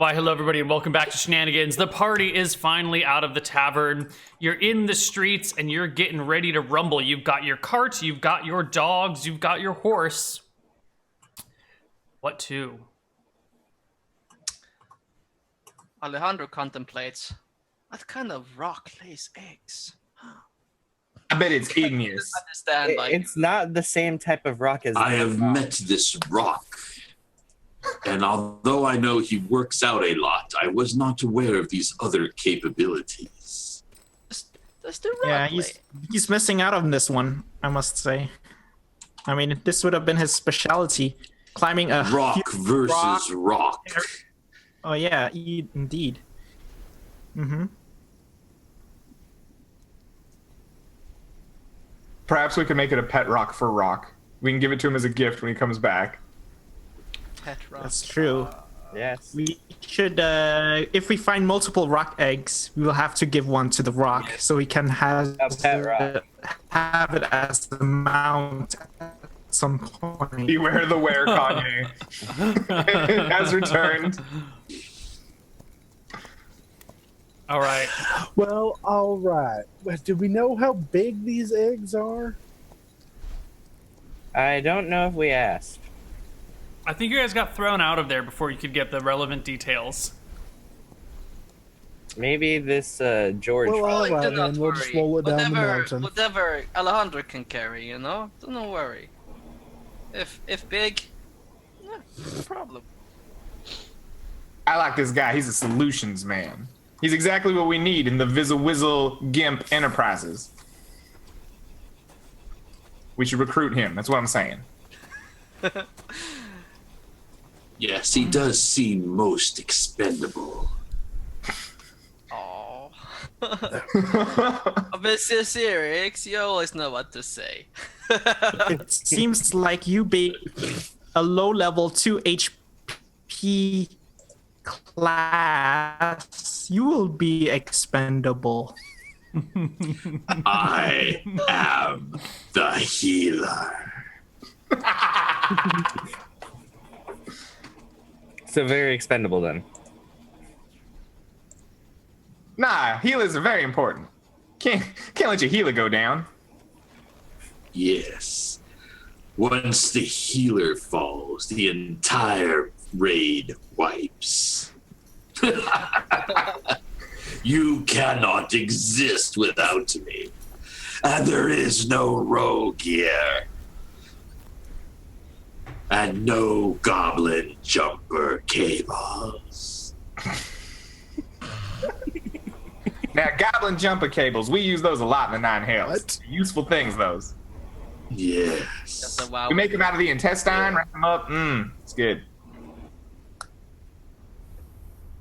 Why, hello everybody and welcome back to Shenanigans. The party is finally out of the tavern. You're in the streets and you're getting ready to rumble. You've got your cart, you've got your dogs, you've got your horse. What to? Alejandro contemplates, what kind of rock lays eggs? I bet it's igneous. Understand, like, It's not the same type of rock as I have rock. met this rock, and although I know he works out a lot, I was not aware of these other capabilities. does the rock Yeah, lay? he's missing out on this one, I must say. I mean, this would have been his specialty, climbing a Rock huge versus rock. Oh yeah, indeed. Mm-hmm. Perhaps we could make it a pet rock for Rock. We can give it to him as a gift when he comes back. Pet rock. That's true. Yes. We should, if we find multiple rock eggs, we will have to give one to the rock so he can have pet rock. have it as the mount at some point. Beware the were, Kanye. Has returned. All right. Well, all right. But do we know how big these eggs are? I don't know if we asked. I think you guys got thrown out of there before you could get the relevant details. Maybe this George. Well, all Do right, not then we'll just worry. roll it down the mountain. Whatever Alejandro can carry, you know? Don't worry. If big, yeah, no problem. I like this guy. He's a solutions man. He's exactly what we need in the Vizzle Gimp Enterprises. We should recruit him. That's what I'm saying. Yes, he does seem most expendable. Oh. Mr. Sirix, you always know what to say. It seems like you be a low-level 2 HP class. You will be expendable. I am the healer. So very expendable then. Nah, healers are very important. Can't let your healer go down. Yes. Once the healer falls, the entire raid wipes. You cannot exist without me. And there is no rogue here. And no goblin jumper cables. Now, goblin jumper cables, we use those a lot in the Nine Hells. What? Useful things, those. Yes. That's a wow. We make them out of the intestine, wrap them up. It's good.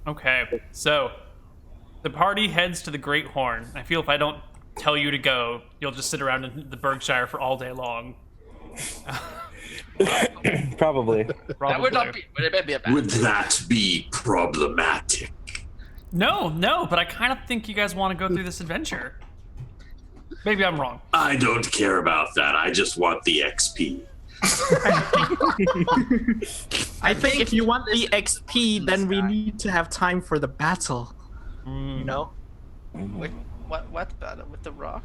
Okay, so the party heads to the Great Horn. I feel if I don't tell you to go, you'll just sit around in the Berkshire for all day long. Probably. That would not be. Would it be a bad? Would that be problematic? No, but I kind of think you guys want to go through this adventure. Maybe I'm wrong. I don't care about that. I just want the XP. I think if you want the this- XP, then we guy. need to have time for the battle. You know? With, what battle with the rock?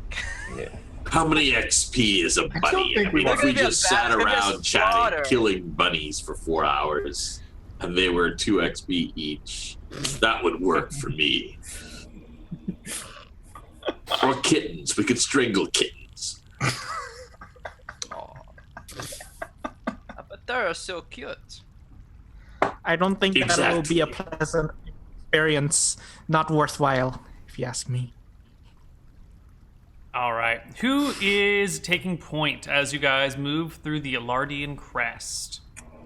Yeah. How many XP is a bunny? think we if we want- just sat Maybe a around slaughter. chatting, killing bunnies for 4 hours, and they were 2 XP each, that would work for me. Or kittens. We could strangle kittens. Oh. But they are so cute. I don't think that will be a Exactly. pleasant experience. Not worthwhile, if you ask me. All right. Who is taking point as you guys move through the Alardian Crest?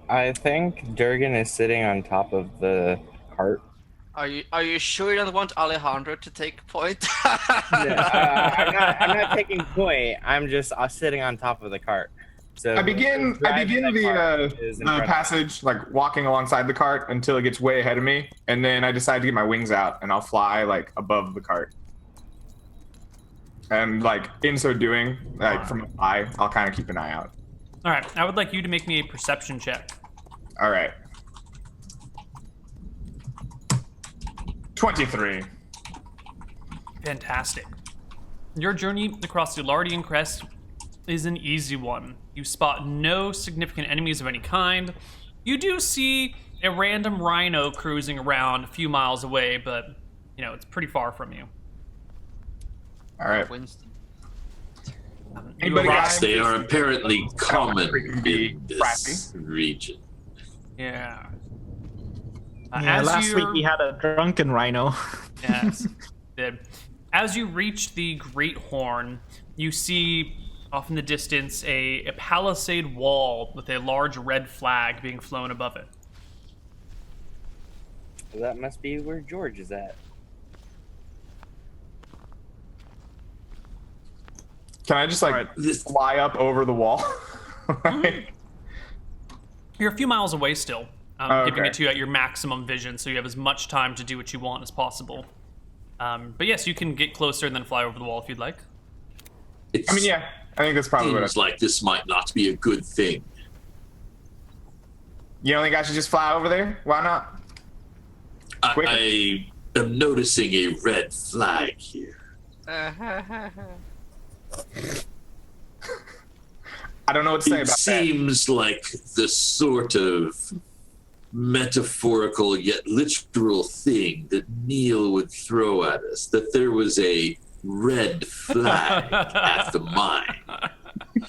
I think Durgan is sitting on top of the cart. Are you sure you don't want Alejandro to take point? I'm not taking point. I'm just sitting on top of the cart. So I begin driving the cart is in front of me. passage, like walking alongside the cart until it gets way ahead of me, and then I decide to get my wings out and I'll fly like above the cart. And like in so doing, like from afar, I'll kind of keep an eye out. All right. I would like you to make me a perception check. All right. 23. Fantastic. Your journey across the Lardian Crest is an easy one. You spot no significant enemies of any kind. You do see a random rhino cruising around a few miles away, but, you know, it's pretty far from you. All right. Winston. Anybody arrive- got Yes, they are apparently common be in this region. Yeah. Yeah, last week we had a drunken rhino. Yes, did. As you reach the Great Horn, you see off in the distance a palisade wall with a large red flag being flown above it. Well, that must be where George is at. Can I just like This fly up over the wall? You're a few miles away still, Oh, giving okay. it to you at your maximum vision, so you have as much time to do what you want as possible. But yes, you can get closer and then fly over the wall if you'd like. I mean, yeah, I think that's probably what seems like this might not be a good thing. You don't think I should just fly over there? Why not? Quicker. I am noticing a red flag here. I don't know what to say It about that. seems like the sort of metaphorical yet literal thing that Neal would throw at us, that there was a red flag at the mine.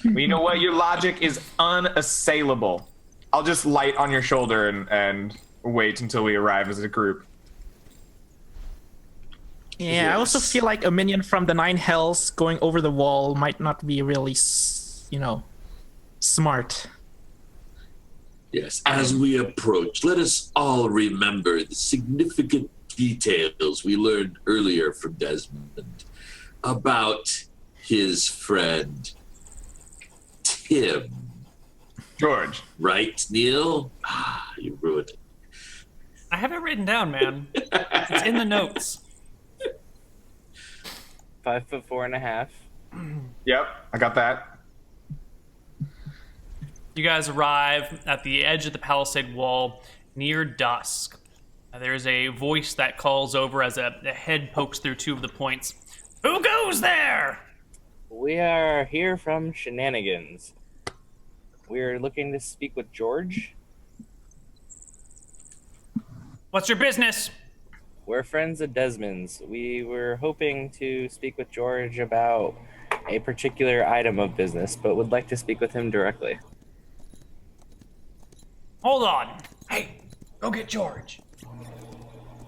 Well, you know what? Your logic is unassailable. I'll just light on your shoulder and wait until we arrive as a group. Yeah, I also Yes. feel like a minion from the Nine Hells going over the wall might not be really, smart. Yes, as we approach, let us all remember the significant details we learned earlier from Desmond about his friend Tim. George. Right, Neal? Ah, you ruined it. I have it written down, man. It's in the notes. 5'4.5". Yep, I got that. You guys arrive at the edge of the palisade wall near dusk. There's a voice that calls over as a head pokes through two of the points. Who goes there? We are here from Shenanigans. We're looking to speak with George. What's your business? We're friends of Desmond's. We were hoping to speak with George about a particular item of business, but would like to speak with him directly. Hold on. Hey, go get George. You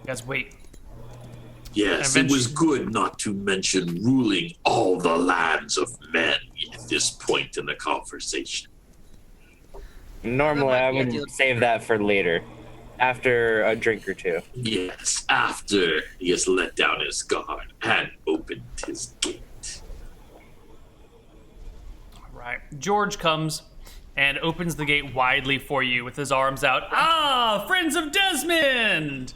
guys wait. Yes, it was good not to mention ruling all the lands of men at this point in the conversation. Normally, That I might be a would deal. save that for later, after a drink or two. Yes, after he has let down his guard and opened his gate. Right. George comes and opens the gate widely for you with his arms out. Ah, friends of Desmond!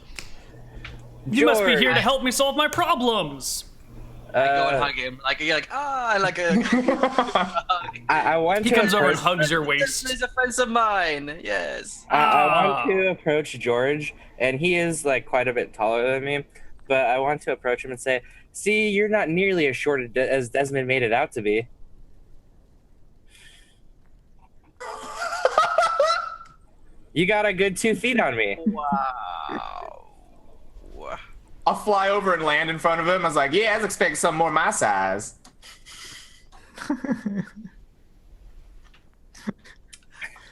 You must be here to help me solve my problems. Go and hug him. I want He to comes over and approach, hugs your This waist. is a friend of mine. Yes. I want to approach George, and he is like quite a bit taller than me, but I want to approach him and say, "See, you're not nearly as short as Desmond made it out to be." You got a good 2 feet on me. Wow. I'll fly over and land in front of him. I was like, yeah, I was expecting something more my size.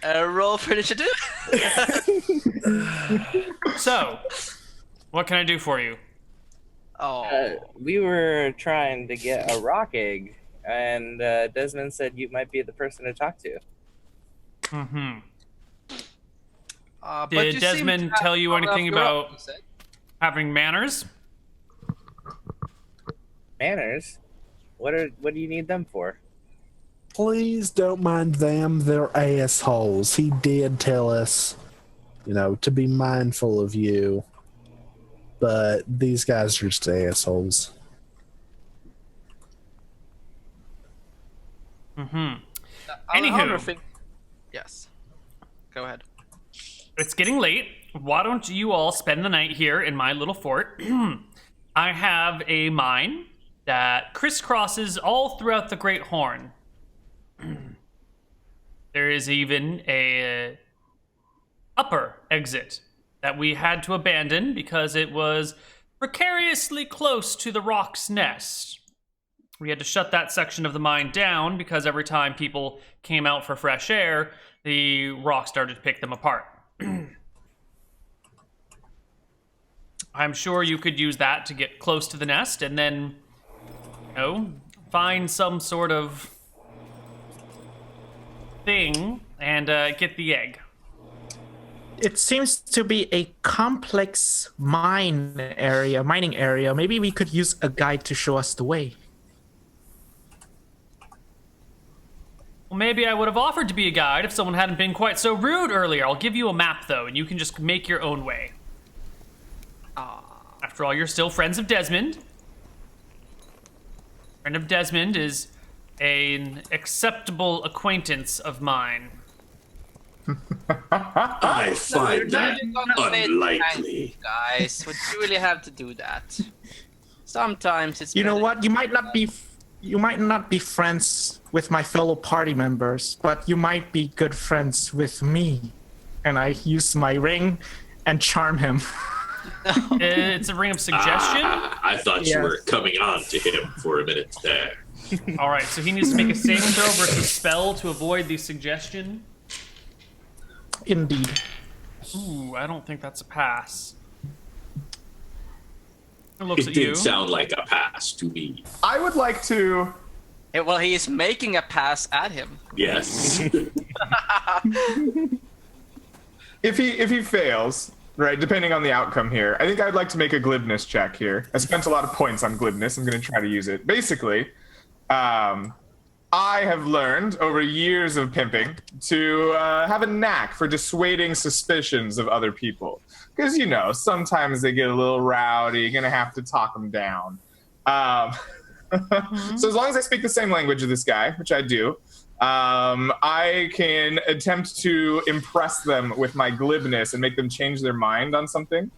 Roll for initiative. So, what can I do for you? We were trying to get a rock egg, and Desmond said you might be the person to talk to. Mm-hmm. But Did you seem Desmond to have tell you gone off anything your own, about you said. having manners? Manners? What do you need them for? Please don't mind them. They're assholes. He did tell us, to be mindful of you. But these guys are just assholes. Mm-hmm. I wonder Anywho. if it- Yes. Go ahead. It's getting late. Why don't you all spend the night here in my little fort? I have a mine that crisscrosses all throughout the Great Horn. There is even a upper exit that we had to abandon because it was precariously close to the rock's nest. We had to shut that section of the mine down because every time people came out for fresh air, the rock started to pick them apart. I'm sure you could use that to get close to the nest and then, find some sort of thing and get the egg. It seems to be a complex mining area. Maybe we could use a guide to show us the way. Well, maybe I would have offered to be a guide if someone hadn't been quite so rude earlier. I'll give you a map, though, and you can just make your own way. After all, you're still friends of Desmond. Friend of Desmond is an acceptable acquaintance of mine. I find that You're gonna say it kindly, unlikely. guys. Would you really have to do that? Sometimes it's. You know better- what? You might not be friends with my fellow party members, but you might be good friends with me. And I use my ring and charm him. It's a ring of suggestion. I thought you were coming on to him for a minute there. All right, so he needs to make a saving throw versus spell to avoid the suggestion. Indeed. Ooh, I don't think that's a pass. It looks It at did you. sound like a pass to me. I would like to. Well, he is making a pass at him. Yes. If he fails, right, depending on the outcome here, I think I'd like to make a glibness check here. I spent a lot of points on glibness. I'm going to try to use it. Basically, I have learned over years of pimping to have a knack for dissuading suspicions of other people. Because, sometimes they get a little rowdy. You're going to have to talk them down. So as long as I speak the same language of this guy, which I do, I can attempt to impress them with my glibness and make them change their mind on something.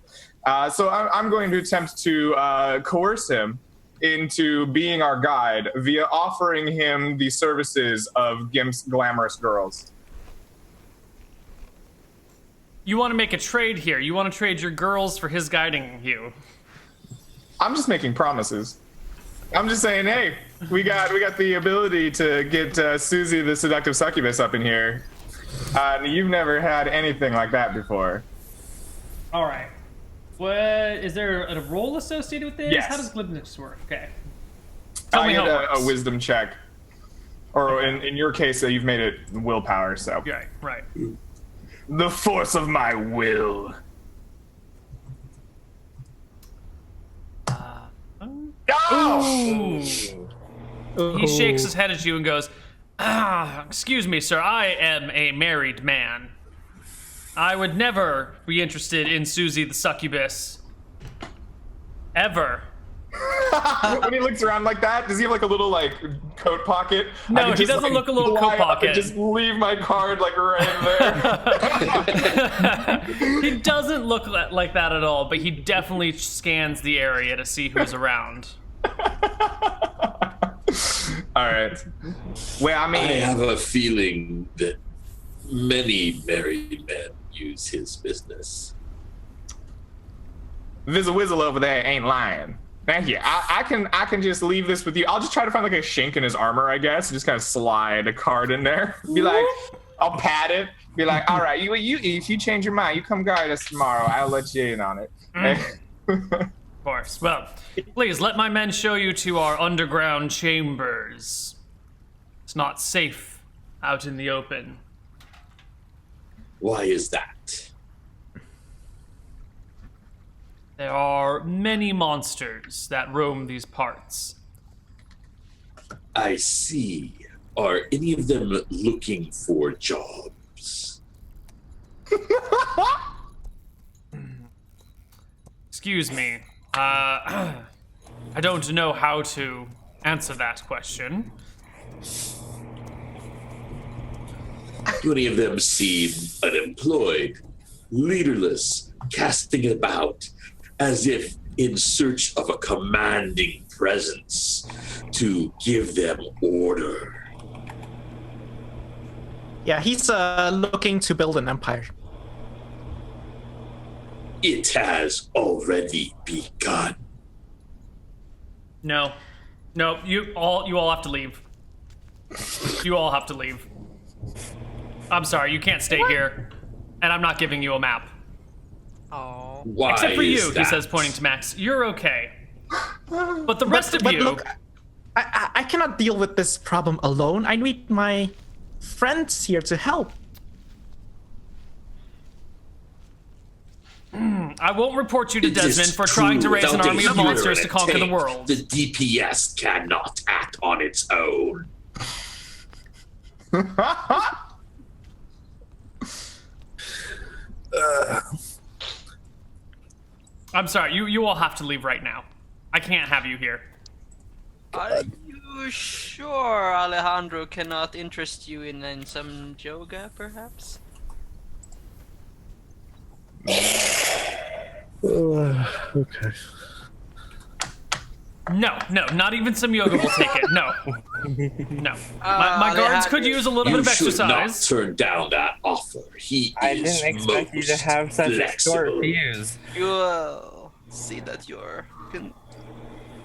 So I'm going to attempt to coerce him into being our guide via offering him the services of Gimp's glamorous girls. You want to make a trade here. You want to trade your girls for his guiding you. I'm just making promises. I'm just saying, hey, we got the ability to get Susie the seductive succubus up in here. You've never had anything like that before. All right. What is there a role associated with this? Yes. How does glibness work? Okay. Tell I me how get it works. a wisdom check. Or in your case, you've made it willpower, so. Right. The force of my will. Ooh. He shakes his head at you and goes, excuse me, sir, I am a married man. I would never be interested in Susie the succubus. Ever. When he looks around like that, does he have like a little coat pocket? No, I can he just, doesn't look a little fly coat up and pocket. just leave my card right there. He doesn't look like that at all, but he definitely scans the area to see who's around. All right. Well, I I mean, have a feeling that many married men use his business. Vizzle Wizzle over there ain't lying. Thank you. I can just leave this with you. I'll just try to find like a chink in his armor, I guess, and just kind of slide a card in there. Be like, I'll pat it. Be like, all right, you if you change your mind, you come guard us tomorrow. I'll let you in on it. Of course. Well, please let my men show you to our underground chambers. It's not safe out in the open. Why is that? There are many monsters that roam these parts. I see. Are any of them looking for jobs? Excuse me. I don't know how to answer that question. Do any of them seem unemployed? leaderless, casting about as if in search of a commanding presence to give them order. Yeah, he's looking to build an empire. It has already begun. No, you all have to leave. You all have to leave. I'm sorry, you can't stay here, and I'm not giving you a map. Oh. Why Except for is you, he that? says, pointing to Max. You're okay. But the rest of you... Look, I cannot deal with this problem alone. I need my friends here to help. I won't report you to It is Desmond for trying to true. raise an Without a army of hero monsters and to a conquer the tank, world. The DPS cannot act on its own. I'm sorry, you all have to leave right now. I can't have you here. Are you sure Alejandro cannot interest you in some yoga, perhaps? Okay. No, not even some yoga will take it. No. No. My guards could use a little bit You of should not exercise. turn down that offer. He I is didn't expect you to most have such a short flexible. fuse. You will see that you're...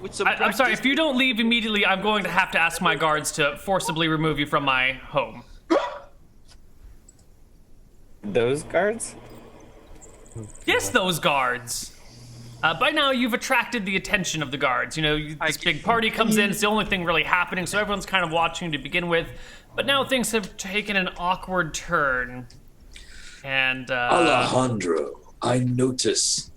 With some I'm sorry, practice- if you don't leave immediately, I'm going to have to ask my guards to forcibly remove you from my home. Those guards? Yes, those guards. By now, you've attracted the attention of the guards. You know, this big party comes in, it's the only thing really happening, so everyone's kind of watching to begin with. But now things have taken an awkward turn. And, Alejandro, I notice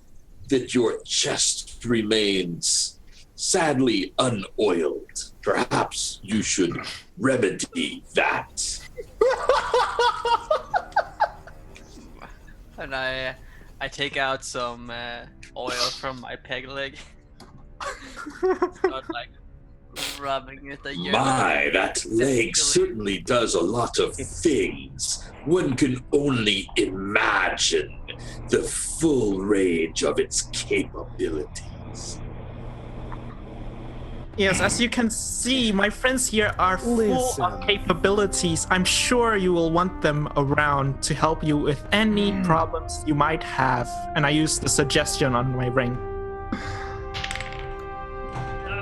that your chest remains sadly unoiled. Perhaps you should remedy that. And I take out some oil from my peg leg. Start like rubbing it again. My, that leg Technically- certainly does a lot of things. One can only imagine the full range of its capabilities. Yes, as you can see, my friends here are full Listen. of capabilities. I'm sure you will want them around to help you with any problems you might have. And I use the suggestion on my ring.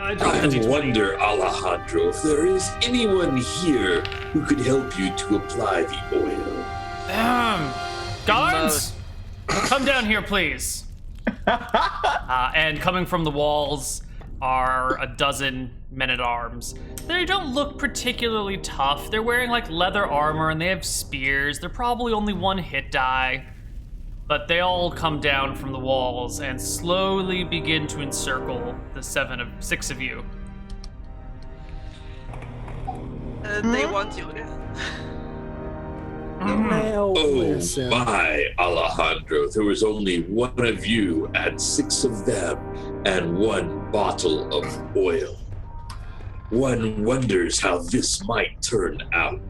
I dropped the I D20. wonder, Alejandro, if there is anyone here who could help you to apply the oil. Guards, come down here, please. And coming from the walls are a dozen men-at-arms. They don't look particularly tough. They're wearing like leather armor and they have spears. They're probably only one hit die. But they all come down from the walls and slowly begin to encircle the six of you. They want you. Now, Oh listen. my, Alejandro, there was only one of you and 6 of them and 1 bottle of oil. One wonders how this might turn out.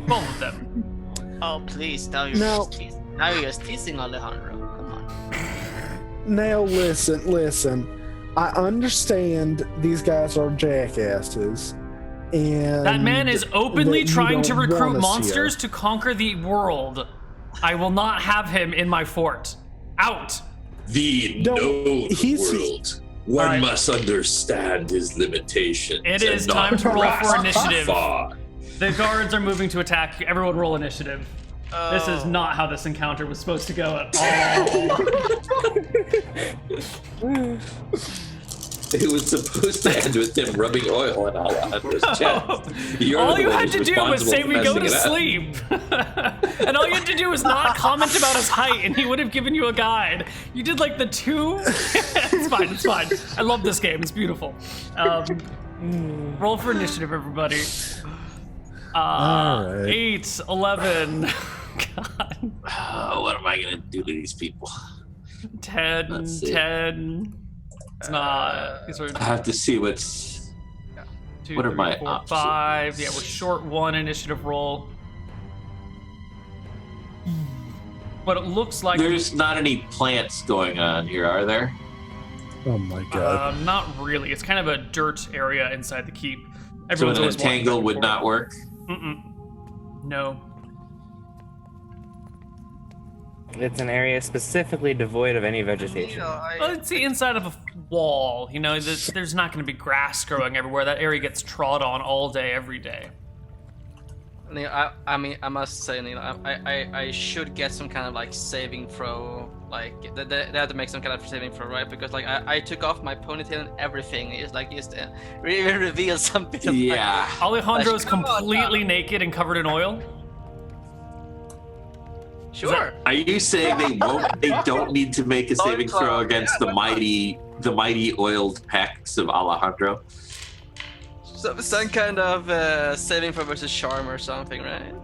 Both of them. Oh, please, now you're No. just teasing. Now you're just teasing Alejandro. Come on. Now, listen. I understand these guys are jackasses. And That man is openly that you trying to don't recruit want us monsters here. to conquer the world. I will not have him in my fort. Out. The Don't- known he's- world. One Alright. must understand his limitations. It and is not time to roll grasp for initiative. far. The guards are moving to attack. Everyone roll initiative. This is Oh. not how this encounter was supposed to go at all. It was supposed to end with him rubbing oil on Alejandro's chest. You're All the you one had to who's do was responsible say for we go messing to it up. sleep. And all you had to do was not comment about his height and he would have given you a guide. You did like the 2. It's fine. I love this game. It's beautiful. Roll for initiative, everybody. All right. 8, 11. God. Oh, what am I going to do to these people? 10, Let's see. 10. It's not. These are I have to see what's... 2, what are 3, my 4, options? 5. Yeah, we're short 1 initiative roll. But it looks like There's not any plants going on here, are there? Oh my god. not really. It's kind of a dirt area inside the keep. So Everyone's an always walking entangle back and would forth. not work? No. It's an area specifically devoid of any vegetation. Well, it's the inside of a wall. You know, there's not going to be grass growing everywhere. That area gets trod on all day, every day. Neal, I mean, I must say, Neal, I should get some kind of like saving throw. Like they have to make some kind of saving throw, right? Because like I took off my ponytail and everything. It's like just even reveal something. Yeah. Alejandro's Come on completely now. naked and covered in oil. Sure. Are you saying they don't need to make a saving throw against the mighty oiled pecs of Alejandro? So, some kind of saving throw versus charm or something, right?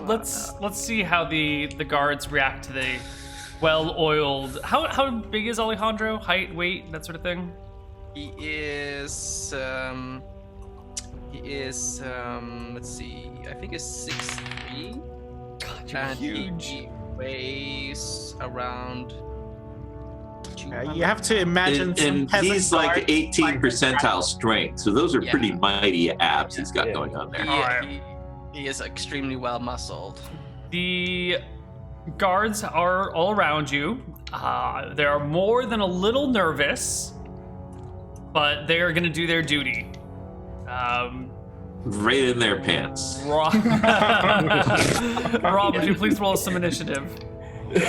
Let's see how the guards react to the well-oiled. How big is Alejandro? Height, weight, that sort of thing. He is. Let's see. I think he's 6'3". God, you're And huge. he weighs around. You have to imagine some And peasant he's like guards 18 percentile strength, so those are Yeah. pretty mighty abs he's got Yeah. going on there. Alright. He is extremely well muscled. The guards are all around you. They are more than a little nervous, but they are going to do their duty. Right in their pants. Rob, Rob, would you please roll some initiative?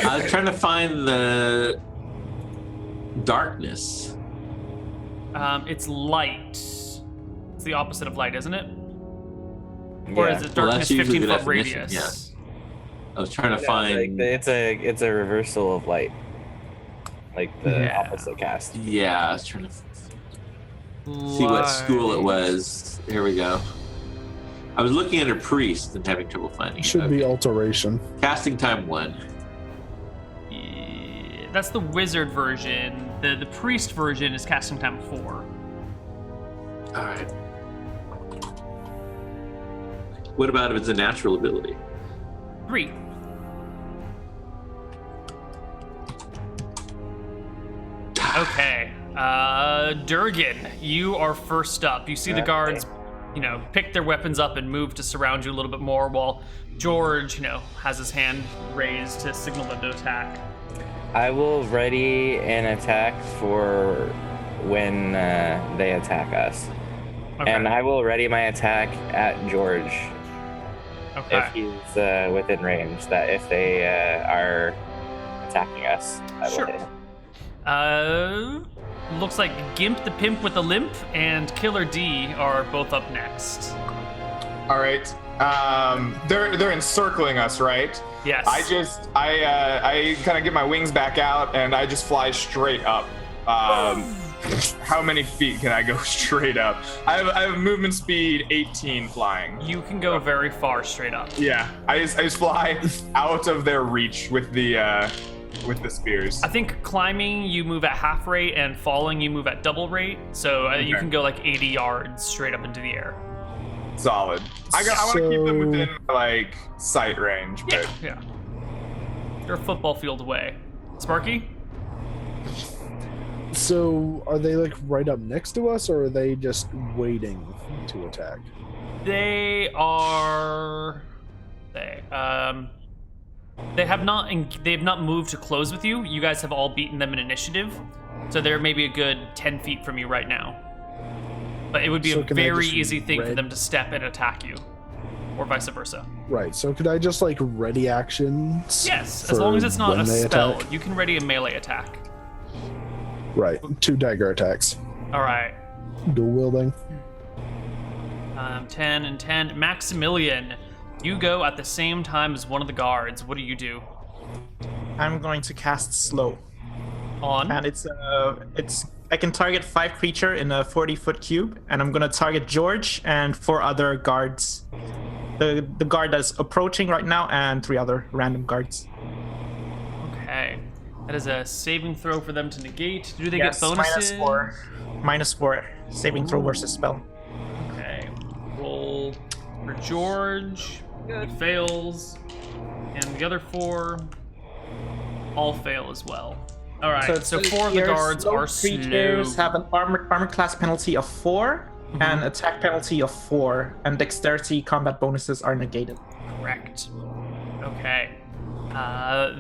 I was trying to find the darkness. It's light. It's the opposite of light, isn't it? Or Yeah. is it Well, darkness that's usually 15 the foot definition, radius? I was trying to Yeah, find. like, it's a reversal of light, like the Yeah. opposite cast. Yeah, I was trying to see what school it was. Here we go. I was looking at a priest and having trouble finding it. Should be Okay. alteration. Casting time 1. Yeah, that's the wizard version. The priest version is casting time 4. All right. What about if it's a natural ability? 3. Okay. Durgan, you are first up. You see the guards, pick their weapons up and move to surround you a little bit more, while George, has his hand raised to signal them to attack. I will ready an attack for when they attack us, Okay. and I will ready my attack at George Okay. if he's within range. That if they are attacking us, I will Sure. hit him. Looks like Gimp the Pimp with a Limp and Killer D are both up next. All right. They're encircling us, right? Yes. I kind of get my wings back out and I just fly straight up. How many feet can I go straight up? I have movement speed 18 flying. You can go very far straight up. Yeah, I just fly out of their reach with the spears. I think climbing you move at half rate and falling you move at double rate. So you Okay. can go like 80 yards straight up into the air. Solid. I want to keep them So- within like sight range, but Yeah. They're a football field away. Sparky? So are they like right up next to us, or are they just waiting to attack? They are. They have not moved to close with you. You guys have all beaten them in initiative, so they're maybe a good 10 feet from you right now. But it would be So a can I very just easy thing for red- them to step and attack you, or vice versa. Right. So could I just like ready actions? Yes, as for long as it's not when a they spell, attack? you can ready a melee attack. Right. 2 dagger attacks. All right. Dual wielding. 10 and 10. Maximilian, you go at the same time as one of the guards. What do you do? I'm going to cast slow, On? and it's I can target 5 creature in a 40-foot cube, and I'm gonna target George and 4 other guards. The guard that's approaching right now, and 3 other random guards. Okay. That is a saving throw for them to negate. Do they Yes, get bonuses? -4 saving throw versus spell. Okay. Roll for George. He fails. And the other 4. all fail as well. All right, it's so 4 of the your guards slow are creatures slow. have an armor class penalty of 4 and attack penalty of 4, and dexterity combat bonuses are negated. Correct. Okay.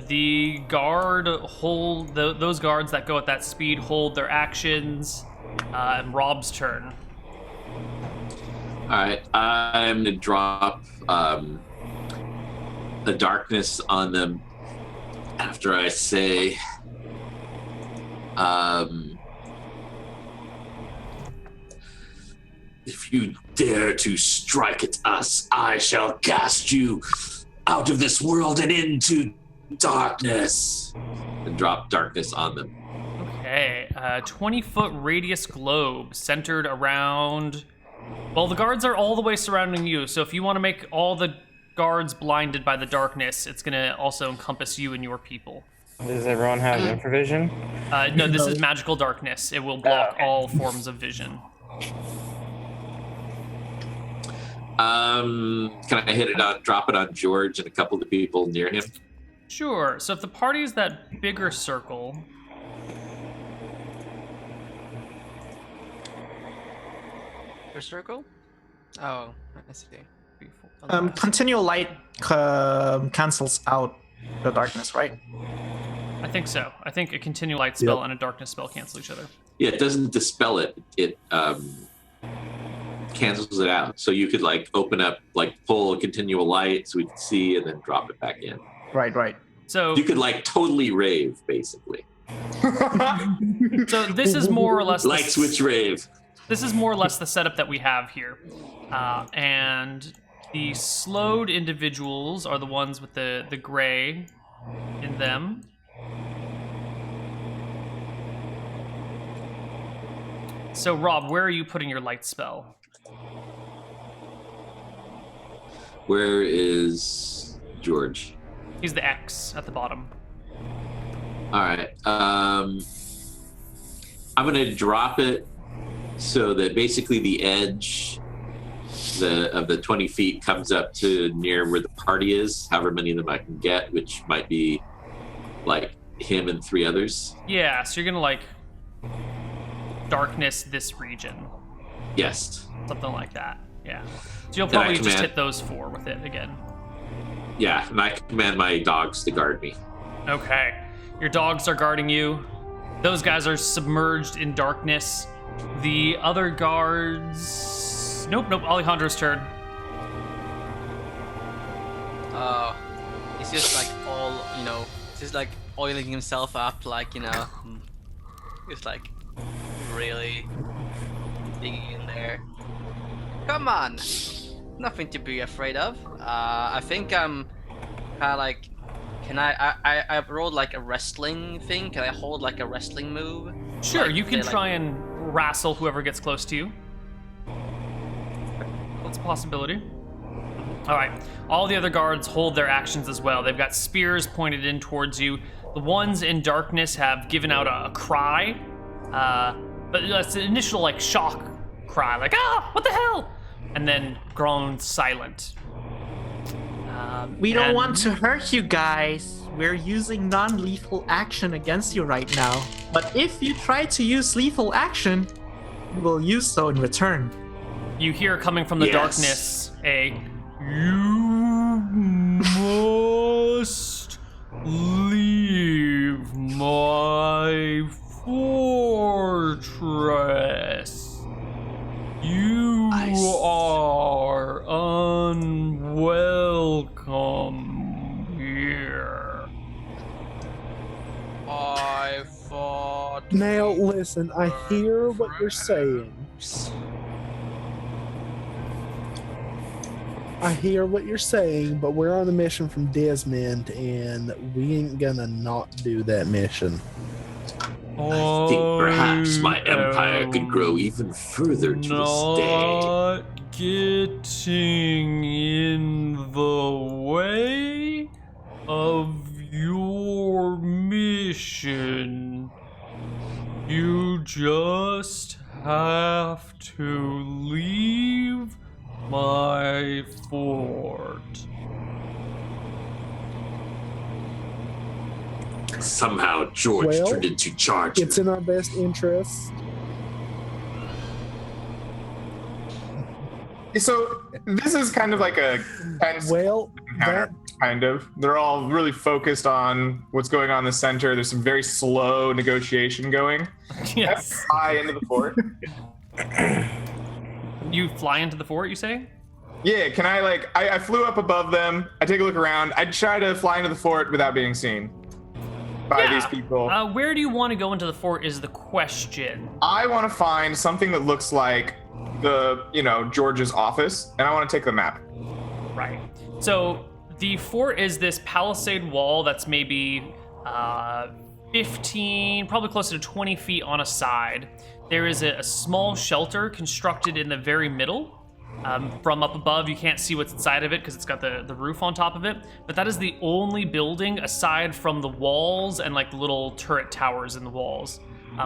The guard hold those guards that go at that speed hold their actions. And Rob's turn. All right, I'm gonna drop the darkness on them after I say, if you dare to strike at us, I shall cast you out of this world and into darkness. And drop darkness on them. Okay, 20-foot radius globe centered around. Well, the guards are all the way surrounding you, so if you want to make all the guards blinded by the darkness, it's gonna also encompass you and your people. Does everyone have infravision? No, this is magical darkness. It will block all forms of vision. Can I drop it on George and a couple of the people near him? Sure. So if the party is that bigger circle. Your circle? Oh, I see. Continual light cancels out the darkness, right? I think so. I think a continual light spell and a darkness spell cancel each other. Yeah, it doesn't dispel it. It cancels it out. So you could open up, pull a continual light so we can see, and then drop it back in. Right. So you could totally rave, basically. So this is more or less light switch rave. This is more or less the setup that we have here, and the slowed individuals are the ones with the gray in them. So Rob, where are you putting your light spell? Where is George? He's the X at the bottom. All right. I'm going to drop it so that basically the edge of the 20 feet comes up to near where the party is, however many of them I can get, which might be him and 3 others. Yeah, so you're going to darkness this region. Yes. Something like that. Yeah. So you'll probably just hit those 4 with it again. Yeah, and I command my dogs to guard me. Okay. Your dogs are guarding you. Those guys are submerged in darkness. The other guards... Nope, Alejandro's turn. He's just all, just oiling himself up, just really digging in there. Come on! Nothing to be afraid of. I think I'm kind of can I rolled a wrestling thing? Can I hold a wrestling move? Sure, you can try and wrestle whoever gets close to you. That's a possibility. All right, all the other guards hold their actions as well. They've got spears pointed in towards you. The ones in darkness have given out a cry, but it's an initial shock cry, what the hell? And then grown silent. We don't want to hurt you guys. We're using non-lethal action against you right now. But if you try to use lethal action, we will use so in return. You hear coming from the darkness you must leave my fortress. You are unwelcome here. I fought. Now listen, I hear what you're saying. I hear what you're saying, but we're on a mission from Desmond, and we ain't gonna not do that mission. I think perhaps my empire could grow even further to this day. Not getting in the way of your mission. You just have to leave my fort. Somehow George Well, turned into Charger. It's in our best interest. So this is kind of like a tense Well, encounter, kind of. They're all really focused on what's going on in the center. There's some very slow negotiation going. Yes. High into the fort. You fly into the fort, you say? Yeah, can I I flew up above them. I take a look around. I try to fly into the fort without being seen by these people. Where do you want to go into the fort is the question. I want to find something that looks like George's office, and I want to take the map. Right. So the fort is this palisade wall that's maybe 15, probably closer to 20 feet on a side. There is a small shelter constructed in the very middle. From up above, you can't see what's inside of it because it's got the roof on top of it. But that is the only building aside from the walls and like the little turret towers in the walls.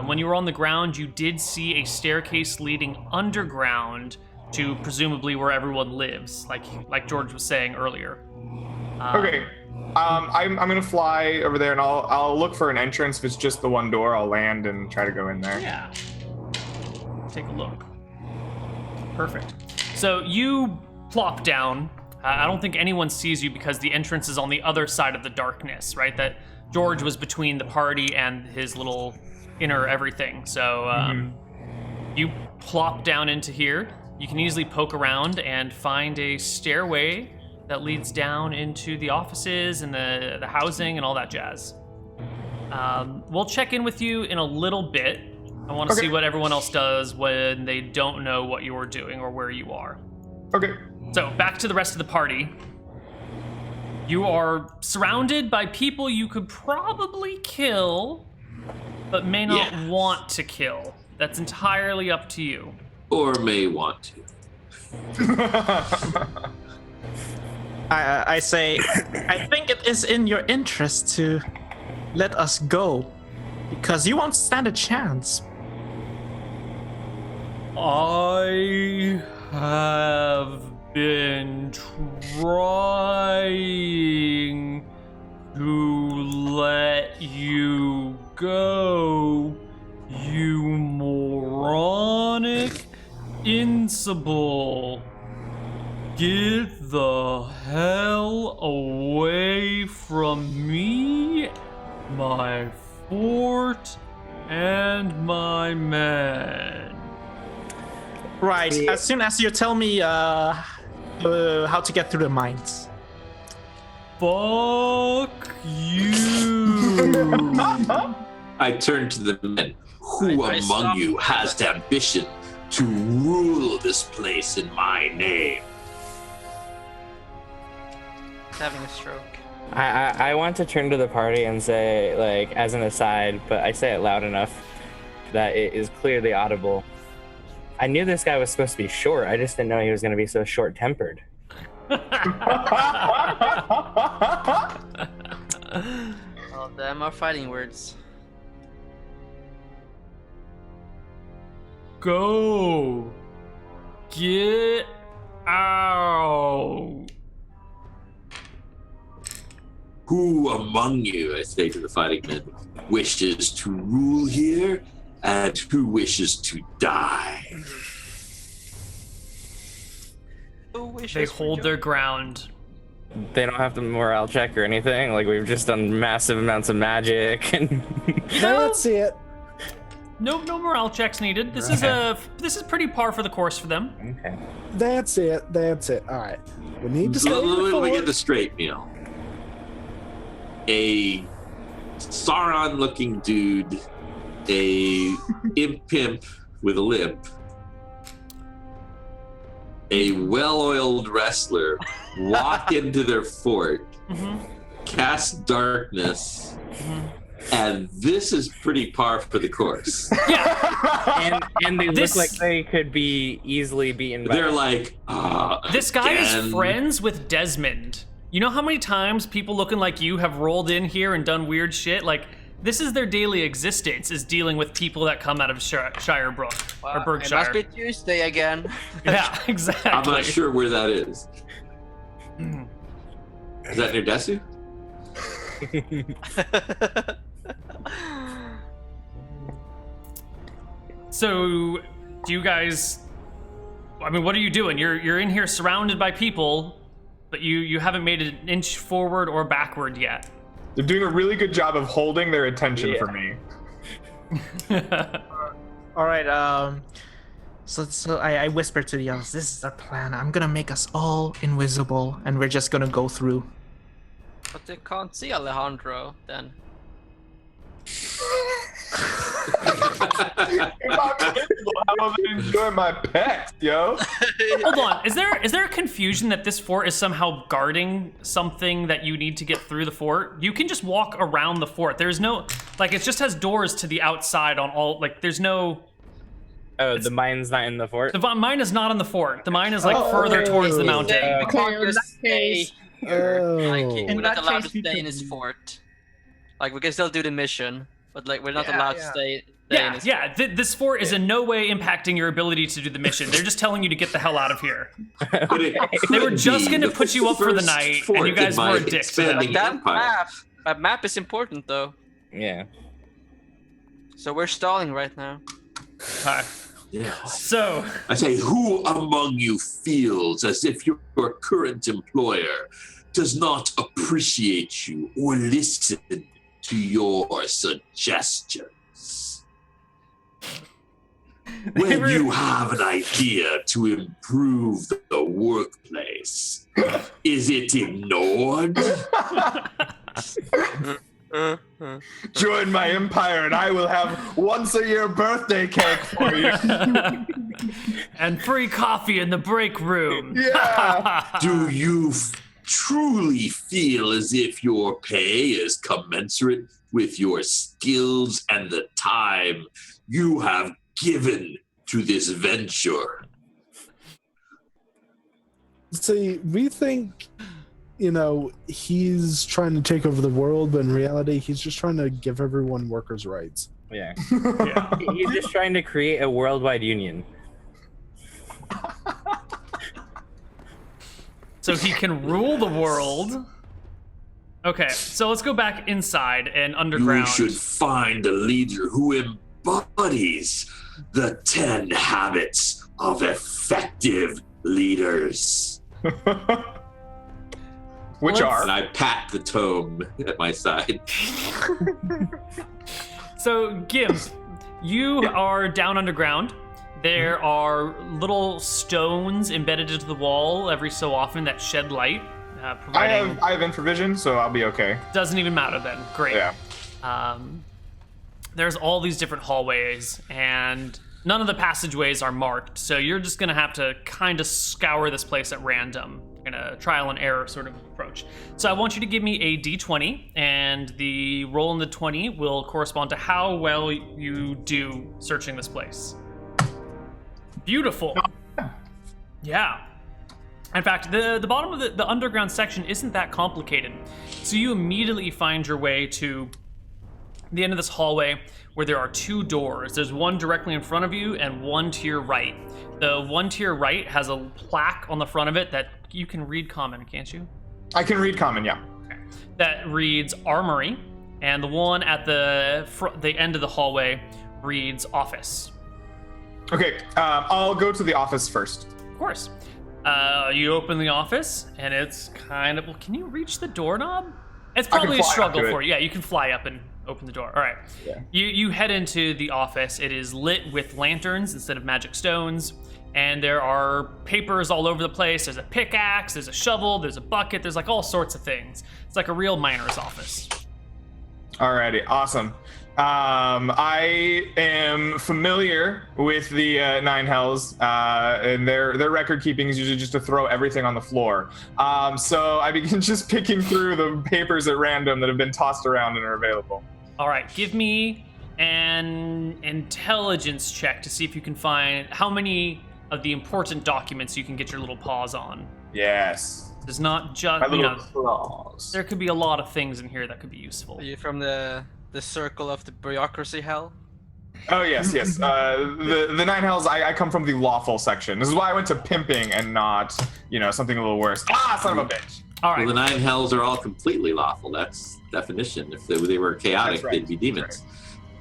When you were on the ground, you did see a staircase leading underground to presumably where everyone lives, like George was saying earlier. Okay. I'm gonna fly over there, and I'll look for an entrance. If it's just the one door, I'll land and try to go in there. Yeah. Take a look. Perfect. So you plop down. I don't think anyone sees you because the entrance is on the other side of the darkness, right? That George was between the party and his little inner everything. So you plop down into here. You can easily poke around and find a stairway that leads down into the offices and the housing and all that jazz. We'll check in with you in a little bit. I want to see what everyone else does when they don't know what you're doing or where you are. Okay. So back to the rest of the party. You are surrounded by people you could probably kill, but may not want to kill. That's entirely up to you. Or may want to. I say, I think it is in your interest to let us go, because you won't stand a chance. I have been trying to let you go, you moronic incible. Get the hell away from me, my fort, and my men. Right, as soon as you tell me how to get through the mines. Fuck you. I turn to the men. Who among you has ambition to rule this place in my name? Having a stroke. I want to turn to the party and say, like, as an aside, but I say it loud enough that it is clearly audible. I knew this guy was supposed to be short. I just didn't know he was going to be so short-tempered. All of them are fighting words. Go. Get out. Who among you, I say to the fighting men, wishes to rule here, and who wishes to die? They hold their ground. They don't have to morale check or anything. Like, we've just done massive amounts of magic and That's it. No morale checks needed. This is pretty par for the course for them. okay. That's it. All right. We need to stay in the Let me fort. get this straight, Neal. A Sauron-looking dude, a imp with a limp, a well-oiled wrestler walk into their fort, cast darkness, and this is pretty par for the course. And they This- look like they could be easily beaten by They're like, This guy again? is friends with Desmond. You know how many times people looking like you have rolled in here and done weird shit? Like, this is their daily existence, is dealing with people that come out of Shirebrook or It Berkshire. must be Tuesday again. Yeah, exactly. I'm not sure where that is. Is that near Desu? So, do you guys? I mean, what are you doing? You're in here surrounded by people, but you haven't made an inch forward or backward yet. They're doing a really good job of holding their attention for me. All right. So I whisper to the others, "This is our plan. I'm gonna make us all invisible, and we're just gonna go through." But they can't see Alejandro then. How will they enjoy my pet, yo? Hold on. Is there a confusion that this fort is somehow guarding something that you need to get through the fort? You can just walk around the fort. There's no it just has doors to the outside on all there's no. Oh, the mine's not in the fort. The mine is not in the fort. The mine is further towards the mountain. We can't just stay here. We're In not that allowed case, to we stay in could- this fort. We can still do the mission, but we're not allowed to stay in this Yeah. This fort is in no way impacting your ability to do the mission. They're just telling you to get the hell out of here. But it They were could just be going to the fort you up for the first night, fort and you guys in my were a dick to them. expanding empire. That map is important though. Yeah. So we're stalling right now. Okay. Yes. So, I say, who among you feels as if your current employer does not appreciate you or listen to your suggestions? When you have an idea to improve the workplace, is it ignored? Join my empire and I will have once-a-year birthday cake for you. and free coffee in the break room. Yeah. Do you truly feel as if your pay is commensurate with your skills and the time you have given to this venture? See, we think, he's trying to take over the world, but in reality, he's just trying to give everyone workers' rights. Yeah. Yeah. He's just trying to create a worldwide union. So he can rule the world. Okay, so let's go back inside and underground. You should find a leader who embodies the 10 habits of effective leaders. Which Let's- And are? I pat the tome at my side. So, Gimp, you are down underground. There are little stones embedded into the wall every so often that shed light, providing. I have infravision, so I'll be okay. Doesn't even matter then. Great. Yeah. There's all these different hallways, and none of the passageways are marked, so you're just gonna have to kind of scour this place at random in a trial and error sort of approach. So I want you to give me a d20, and the roll in the 20 will correspond to how well you do searching this place. Beautiful. Yeah. In fact, the bottom of the underground section isn't that complicated. So you immediately find your way to the end of this hallway where there are two doors. There's one directly in front of you and one to your right. The one to your right has a plaque on the front of it that you can read common, can't you? I can read common, yeah. That reads Armory, and the one at the end of the hallway reads Office. Okay, I'll go to the office first. Of course. You open the office, and it's kind of... Well, can you reach the doorknob? It's probably a fly up struggle to it. for you. Yeah, you can fly up and open the door. All right. Yeah. You head into the office. It is lit with lanterns instead of magic stones, and there are papers all over the place. There's a pickaxe, there's a shovel, there's a bucket, there's like all sorts of things. It's like a real miner's office. Alrighty, awesome. I am familiar with the Nine Hells, and their record keeping is usually just to throw everything on the floor. So I begin just picking through the papers at random that have been tossed around and are available. All right, give me an intelligence check to see if you can find how many of the important documents you can get your little paws on. Yes. There's not just, My little claws. there could be a lot of things in here that could be useful. Are you from the circle of the bureaucracy hell? Oh yes, yes. The Nine Hells. I come from the lawful section. This is why I went to pimping and not, something a little worse. Ah, son of a bitch. All right. Well, the 9 hells are all completely lawful. That's definition. If they were chaotic, That's right. they'd be demons.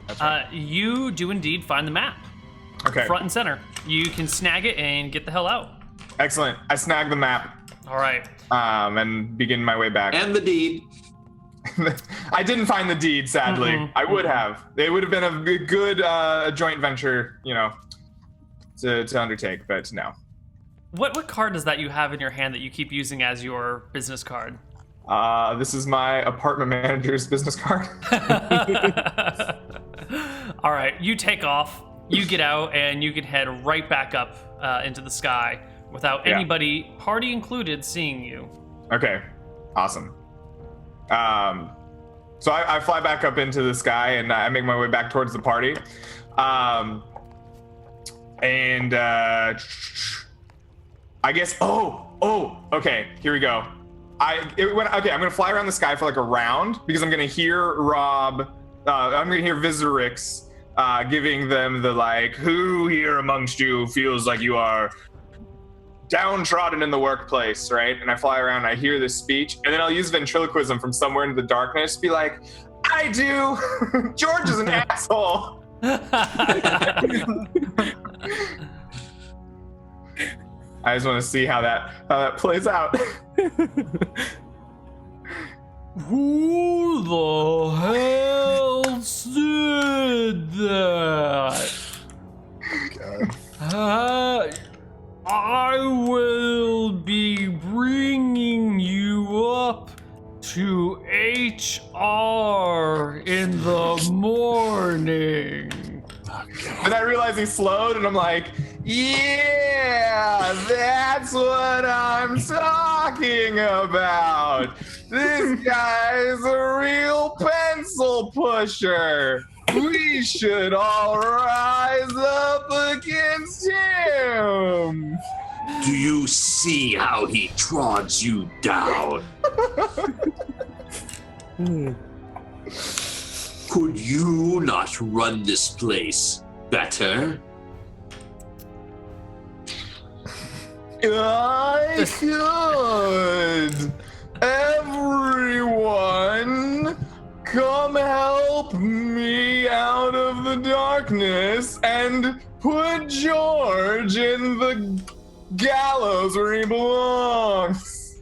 That's right. You do indeed find the map. Okay. Front and center. You can snag it and get the hell out. Excellent. I snag the map. All right. And begin my way back. And the deed. I didn't find the deed, sadly. I would have. It would have been a good joint venture, to undertake, but no. What card is that you have in your hand that you keep using as your business card? This is my apartment manager's business card. All right, you take off, you get out, and you can head right back up into the sky without anybody, party included, seeing you. Okay, awesome. So I fly back up into the sky and I make my way back towards the party. And I guess, okay, here we go. I'm gonna fly around the sky for like a round because I'm gonna hear Rob, I'm gonna hear Visorix giving them the like, who here amongst you feels like you are downtrodden in the workplace, right? And I fly around and I hear this speech, and then I'll use ventriloquism from somewhere into the darkness, be like, I do! George is an asshole! I just want to see how that plays out. Who the hell said that? I will be bringing you up to HR in the morning. And I realize he slowed, and I'm like, yeah, that's what I'm talking about. This guy's a real pencil pusher. We should all rise up against him. Do you see how he trods you down? Could you not run this place better? I could. Everyone, come help me out of the darkness and put George in the gallows where he belongs.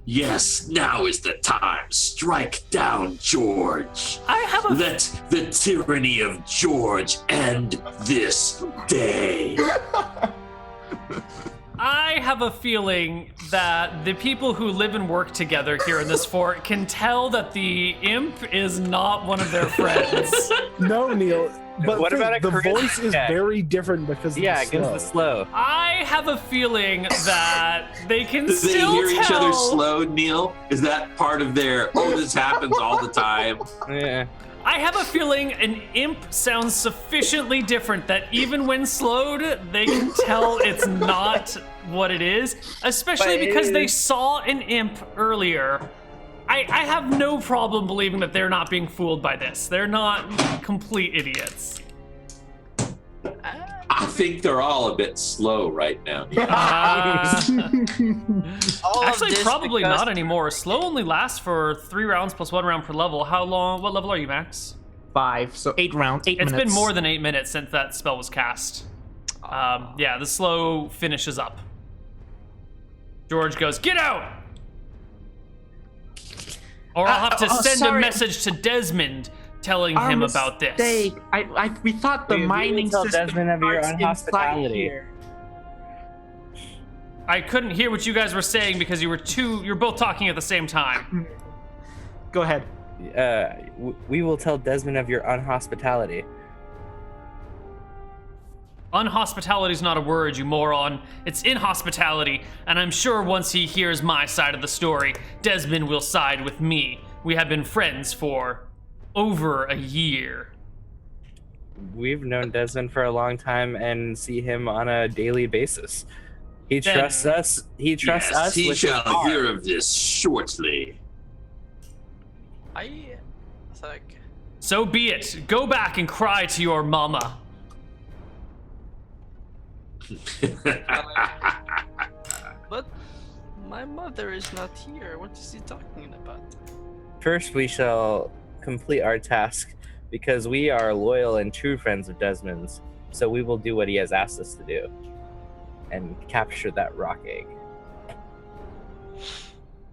Yes, now is the time. Strike down George. Let the tyranny of George end this day. I have a feeling that the people who live and work together here in this fort can tell that the imp is not one of their friends. No, Neal. But What about a the charisma voice is check? very different because of Yeah, the against slow. the slow. I have a feeling that they can Do they still hear each tell. other slow, Neal? Is that part of their, this happens all the time? Yeah. I have a feeling an imp sounds sufficiently different that even when slowed, they can tell it's not what it is, especially But it because they is. saw an imp earlier. I have no problem believing that they're not being fooled by this. They're not complete idiots. I think they're all a bit slow right now. All of Actually, this probably because- not anymore. Slow only lasts for 3 rounds plus 1 round per level. How long? What level are you, Max? 5, so 8 rounds, 8 It's minutes. been more than 8 minutes since that spell was cast. Yeah, the slow finishes up. George goes, get out! Or I'll have to send a sorry. message to Desmond telling Our him about this. mistake. We thought the We mining tell system Desmond of your starts inside unhospitality. here. I couldn't hear what you guys were saying because you're both talking at the same time. Go ahead. We will tell Desmond of your unhospitality. Unhospitality's not a word, you moron. It's inhospitality, and I'm sure once he hears my side of the story, Desmond will side with me. We have been friends for over a year. We've known Desmond for a long time and see him on a daily basis. He Then- trusts us. He trusts Yes, us. he with his shall heart. hear of this shortly. It's like, So be it. Go back and cry to your mama. but My mother is not here. What is he talking about? First, we shall complete our task because we are loyal and true friends of Desmond's. So we will do what he has asked us to do and capture that rock egg.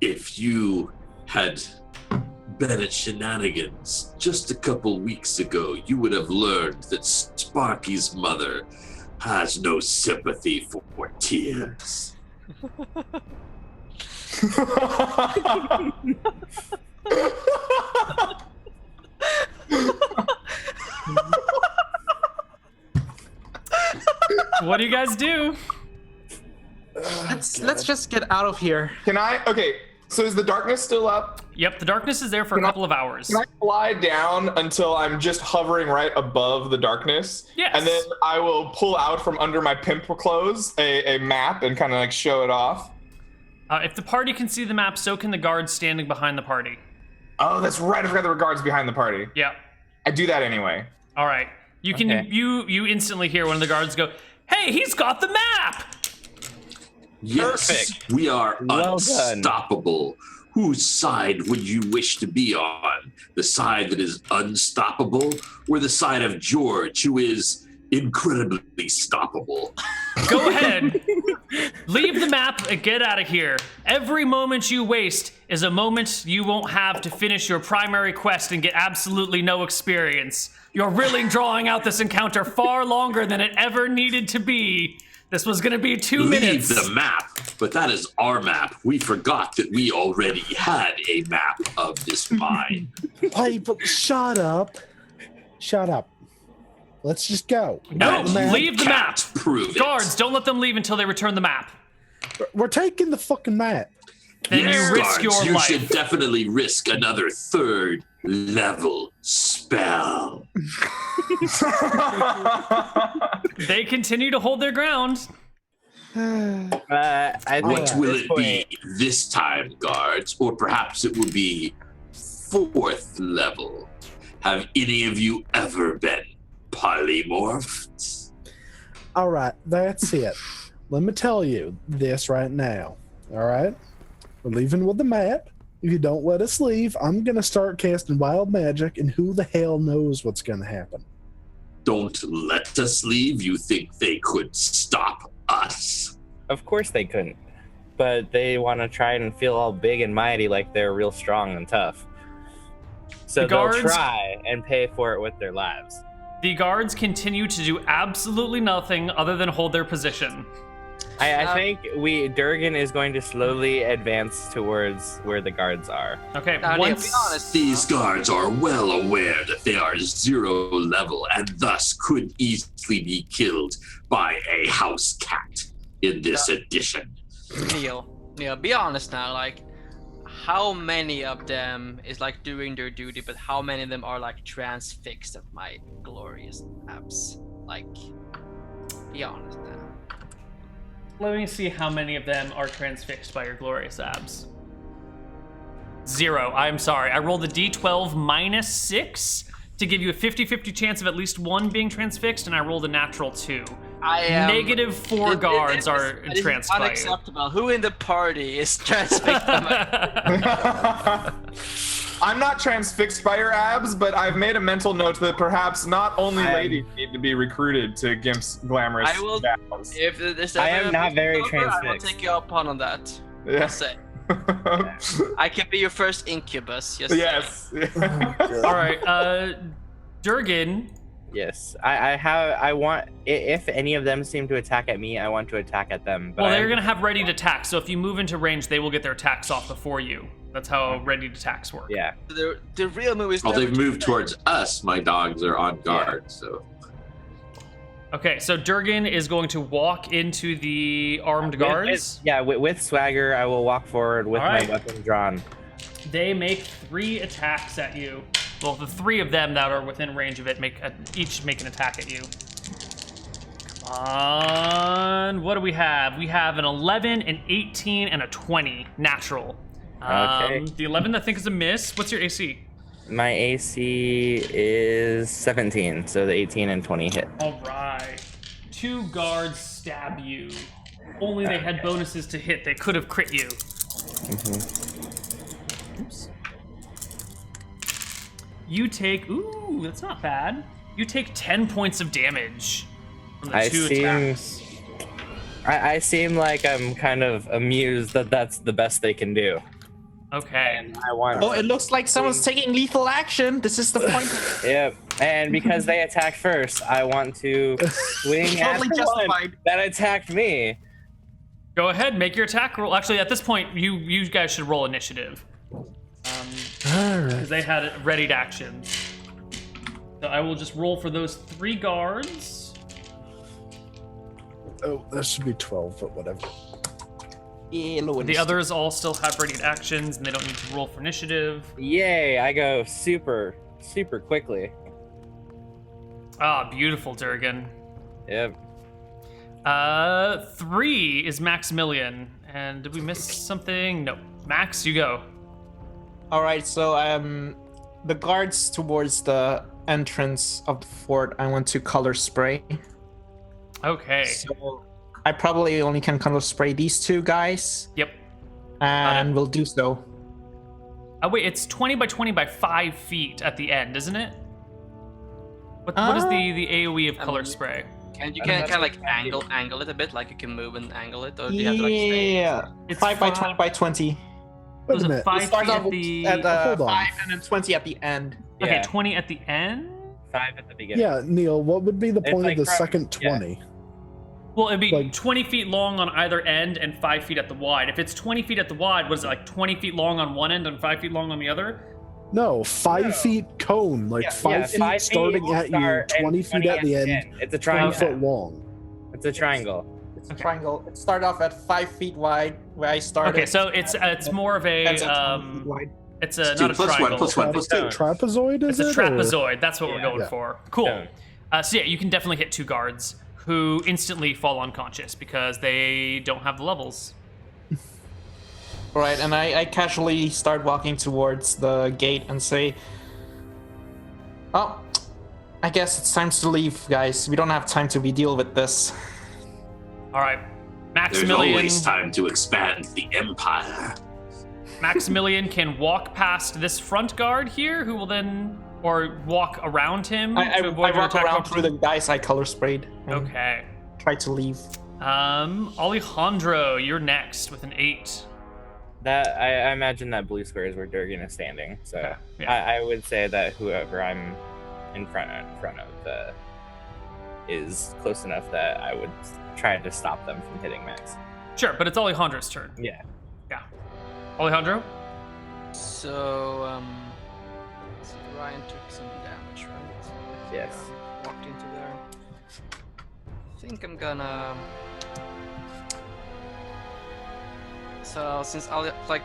If you had been at Shenanigans just a couple weeks ago, you would have learned that Sparky's mother has no sympathy for tears. What do you guys do? Let's just get out of here. Can I? Okay, so is the darkness still up? Yep, the darkness is there for a couple of hours. Can I fly down until I'm just hovering right above the darkness? Yes. And then I will pull out from under my pimp clothes a map and kind of like show it off. If the party can see the map, so can the guards standing behind the party. Oh, that's right. I forgot there were guards behind the party. Yep. I do that anyway. All right. You can Okay. you instantly hear one of the guards go, "Hey, he's got the map!" Yes, Perfect. we are Well done. unstoppable. Whose side would you wish to be on? The side that is unstoppable, or the side of George, who is incredibly stoppable? Go ahead. Leave the map and get out of here. Every moment you waste is a moment you won't have to finish your primary quest and get absolutely no experience. You're really drawing out this encounter far longer than it ever needed to be. This was going to be 2 Leave minutes. the map, but that is our map. We forgot that we already had a map of this mine. Hey, but shut up. Shut up. Let's just go. No, The map. leave the map. Can't prove it. Guards, don't let them leave until they return the map. We're taking the fucking map. Then Yes, you risk guards, your you life. should definitely risk another third level spell. They continue to hold their ground. I think What at will this it point- be this time, guards? Or perhaps it will be fourth level. Have any of you ever been polymorphed? All right, that's it. Let me tell you this right now. All right? We're leaving with the map. If you don't let us leave, I'm going to start casting wild magic, and who the hell knows what's going to happen. Don't let us leave. You think they could stop us? Of course they couldn't. But they want to try and feel all big and mighty like they're real strong and tough. So The guards- they'll try and pay for it with their lives. The guards continue to do absolutely nothing other than hold their position. I think Durgan is going to slowly advance towards where the guards are. Okay, Now, Neal, once be honest. These guards are well aware that they are 0 level and thus could easily be killed by a house cat in this edition. Neal, be honest now. Like, how many of them is like doing their duty, but how many of them are like transfixed at my glorious abs? Like, be honest now. let me see how many of them are transfixed by your glorious abs. 0. I'm sorry. I rolled a d12 minus 6 to give you a 50-50 chance of at least one being transfixed, and I rolled a natural 2. I am Negative 4 guards are This is transfixed by you. unacceptable. Who in the party is transfixed? I'm not transfixed by your abs, but I've made a mental note that perhaps not only ladies need to be recruited to Gimp's glamorous I will- battles. If this I am ever not is very over, I will transfixed. take you up on that. Yeah. Just say. I can be your first incubus. Yes. Yes. All right, Durgan. Yes, I want. If any of them seem to attack at me, I want to attack at them. But Well, they're gonna have ready to attack, so if you move into range, they will get their attacks off before you. That's how ready to attacks work. Yeah. The real move is. Well, never they've to moved attack. towards us. My dogs are on guard, so. Okay, so Durgan is going to walk into the armed guards. With swagger, I will walk forward with All right. my weapon drawn. They make 3 attacks at you. Well, the 3 of them that are within range of it each make an attack at you. Come on. What do we have? We have an 11, an 18, and a 20 natural. Okay. The 11 I think is a miss. What's your AC? My AC is 17, so the 18 and 20 hit. All right. 2 guards stab you. only they had bonuses to hit, they could have crit you. Oops. You take, ooh, that's not bad. You take 10 points of damage from the two attacks. I seem like I'm kind of amused that that's the best they can do. Okay. And I want. Oh, it looks like someone's taking lethal action. This is the point. Yep. And because they attacked first, I want to swing at Totally the justified. one that attacked me. Go ahead, make your attack roll. Actually, at this point, you guys should roll initiative. Alright. Because they had readied actions. So I will just roll for those 3 guards. Oh, that should be 12, but whatever. Yeah, low The others all still have readied actions, and they don't need to roll for initiative. Yay! I go super quickly. Ah, beautiful, Durgan. Yep. 3 is Maximilian. And did we miss something? No. Max, you go. All right, so the guards towards the entrance of the fort, I want to color spray. Okay. So I probably only can color spray these 2 guys, Yep. and we'll do so. Oh, wait, it's 20 by 20 by 5 feet at the end, isn't it? What is the AoE of color spray? And you can kind of like angle it a bit, like you can move and angle it, or do you have to like stay? Yeah, It's 5 by 5 20 by 20. Wait Was a it minute. 5 It starts feet off at the... at Hold on. 5 and then 20 at the end. Okay, Yeah. 20 at the end? 5 at the beginning. Yeah, Neil, what would be the It's point like of the Krob- second yeah. 20? Well, it'd be Like- 20 feet long on either end and 5 feet at the wide. If it's 20 feet at the wide, what is it, like 20 feet long on one end and 5 feet long on the other? No, 5 No. feet cone, like Yeah, 5 feet 5 feet starting at you, start and 20 feet at the end, It's a 20 triangle. foot long. It's a triangle. It's a triangle. It started off at 5 feet wide, where I started. Okay, so it's more of a Ends at 20 feet wide. it's a Two not a plus triangle. one plus one plus two. Trapezoid, It's is a it? or- trapezoid. That's what we're Yeah. going Yeah. for. Cool. Yeah. So yeah, you can definitely hit 2 guards who instantly fall unconscious because they don't have the levels. Right, and I casually start walking towards the gate and say, "Oh, I guess it's time to leave, guys. We don't have time to deal with this." All right, There's Maximilian. always time to expand the empire. Maximilian can walk past this front guard here, who will then, or walk around him I to avoid your walk attack. around through the guys I color sprayed and Okay. try to leave. Alejandro, you're next with an 8. That I imagine that blue square is where Durgan is standing. So Okay, yeah. I would say that whoever I'm in front of is close enough that I would try to stop them from hitting Max. Sure, but it's Alejandro's turn. Yeah. Yeah. Alejandro? So, so Ryan took some damage, right? Yes. Walked into there. I think I'm gonna. So since like,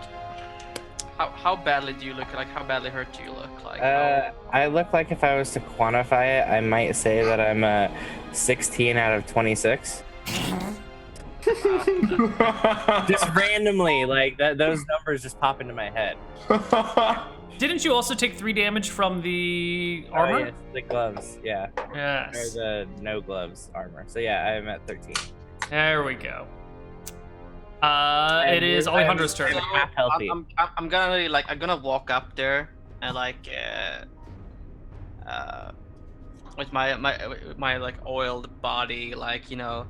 how badly do you look? Like, how badly hurt do you look? Like, I look like if I was to quantify it, I might say that I'm a 16 out of 26. Just randomly, like those numbers just pop into my head. Didn't you also take 3 damage from the armor? Oh, yes, the gloves, yeah. Or Yes. the no gloves armor. So yeah, I'm at 13. There we go. It is Alejandro's turn. So, half healthy. I'm gonna really, like, I'm gonna walk up there and like with my like oiled body, like, you know,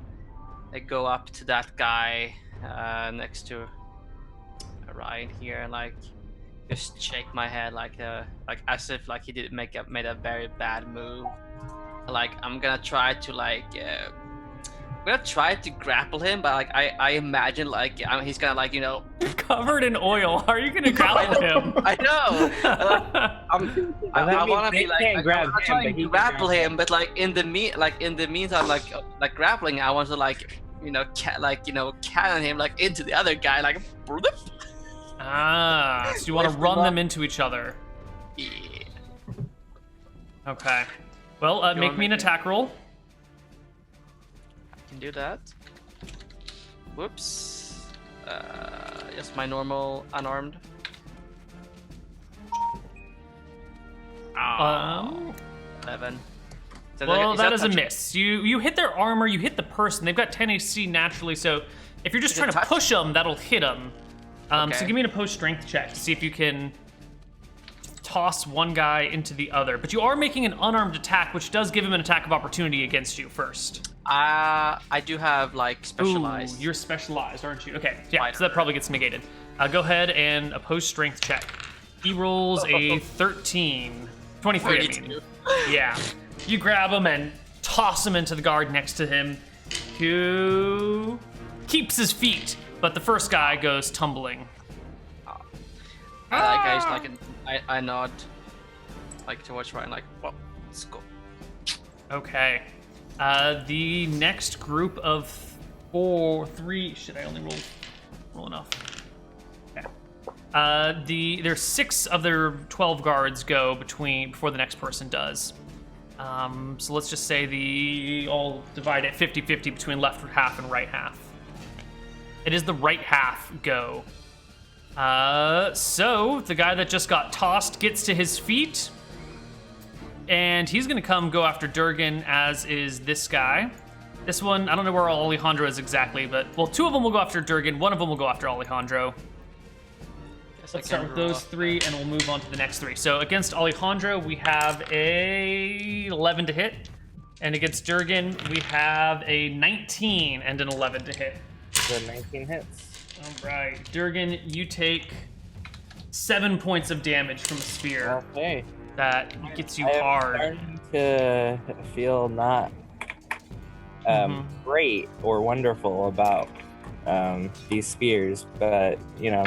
I go up to that guy next to Ryan here and like just shake my head like as if like he did made a very bad move. Like I'm gonna try to I'm gonna try to grapple him, but like I imagine like he's gonna, like, you know, Covered in oil. How are you gonna grapple him? I know. I want to be like, can't grab I'm him, trying but he to can grapple grab him, but like in the meantime, like grappling, I want to, like, you know, cannon him like into the other guy, like. Ah, so you want to run them into each other. Yeah. Okay. Well, You make wanna me an make it? attack roll. I can do that. Whoops. Just my normal unarmed. Um, 11. So Well, is that is a touch- miss. You hit their armor, you hit the person. They've got 10 AC naturally, so If you're just Is it trying to touch? push them, that'll hit them. So Okay. give me an opposed strength check to see if you can toss one guy into the other. But you are making an unarmed attack, which does give him an attack of opportunity against you first. I do have like specialized. Ooh, you're specialized, aren't you? Okay, yeah, Fighter. so that probably gets negated. Go ahead and opposed strength check. He rolls a 13. 23, I mean. 32. Yeah. You grab him and toss him into the guard next to him, who keeps his feet, but the first guy goes tumbling. I guys like I nod like towards Ryan like, well, let's go. Okay. The next group of 3. Shit, I only roll enough. Okay. There's 6 of their 12 guards go before the next person does. So let's just say all divide it 50-50 between left half and right half. It is the right half go. So the guy that just got tossed gets to his feet, and he's gonna go after Durgan, as is this guy. This one, I don't know where Alejandro is exactly, but, well, 2 of them will go after Durgan, 1 of them will go after Alejandro. Let's start with those 3, and we'll move on to the next 3. So against Alejandro, we have a 11 to hit, and against Durgan, we have a 19 and an 11 to hit. So 19 hits. All right, Durgan, you take 7 points of damage from a spear Okay. that gets you I am hard. starting to feel not great or wonderful about these spears, but you know,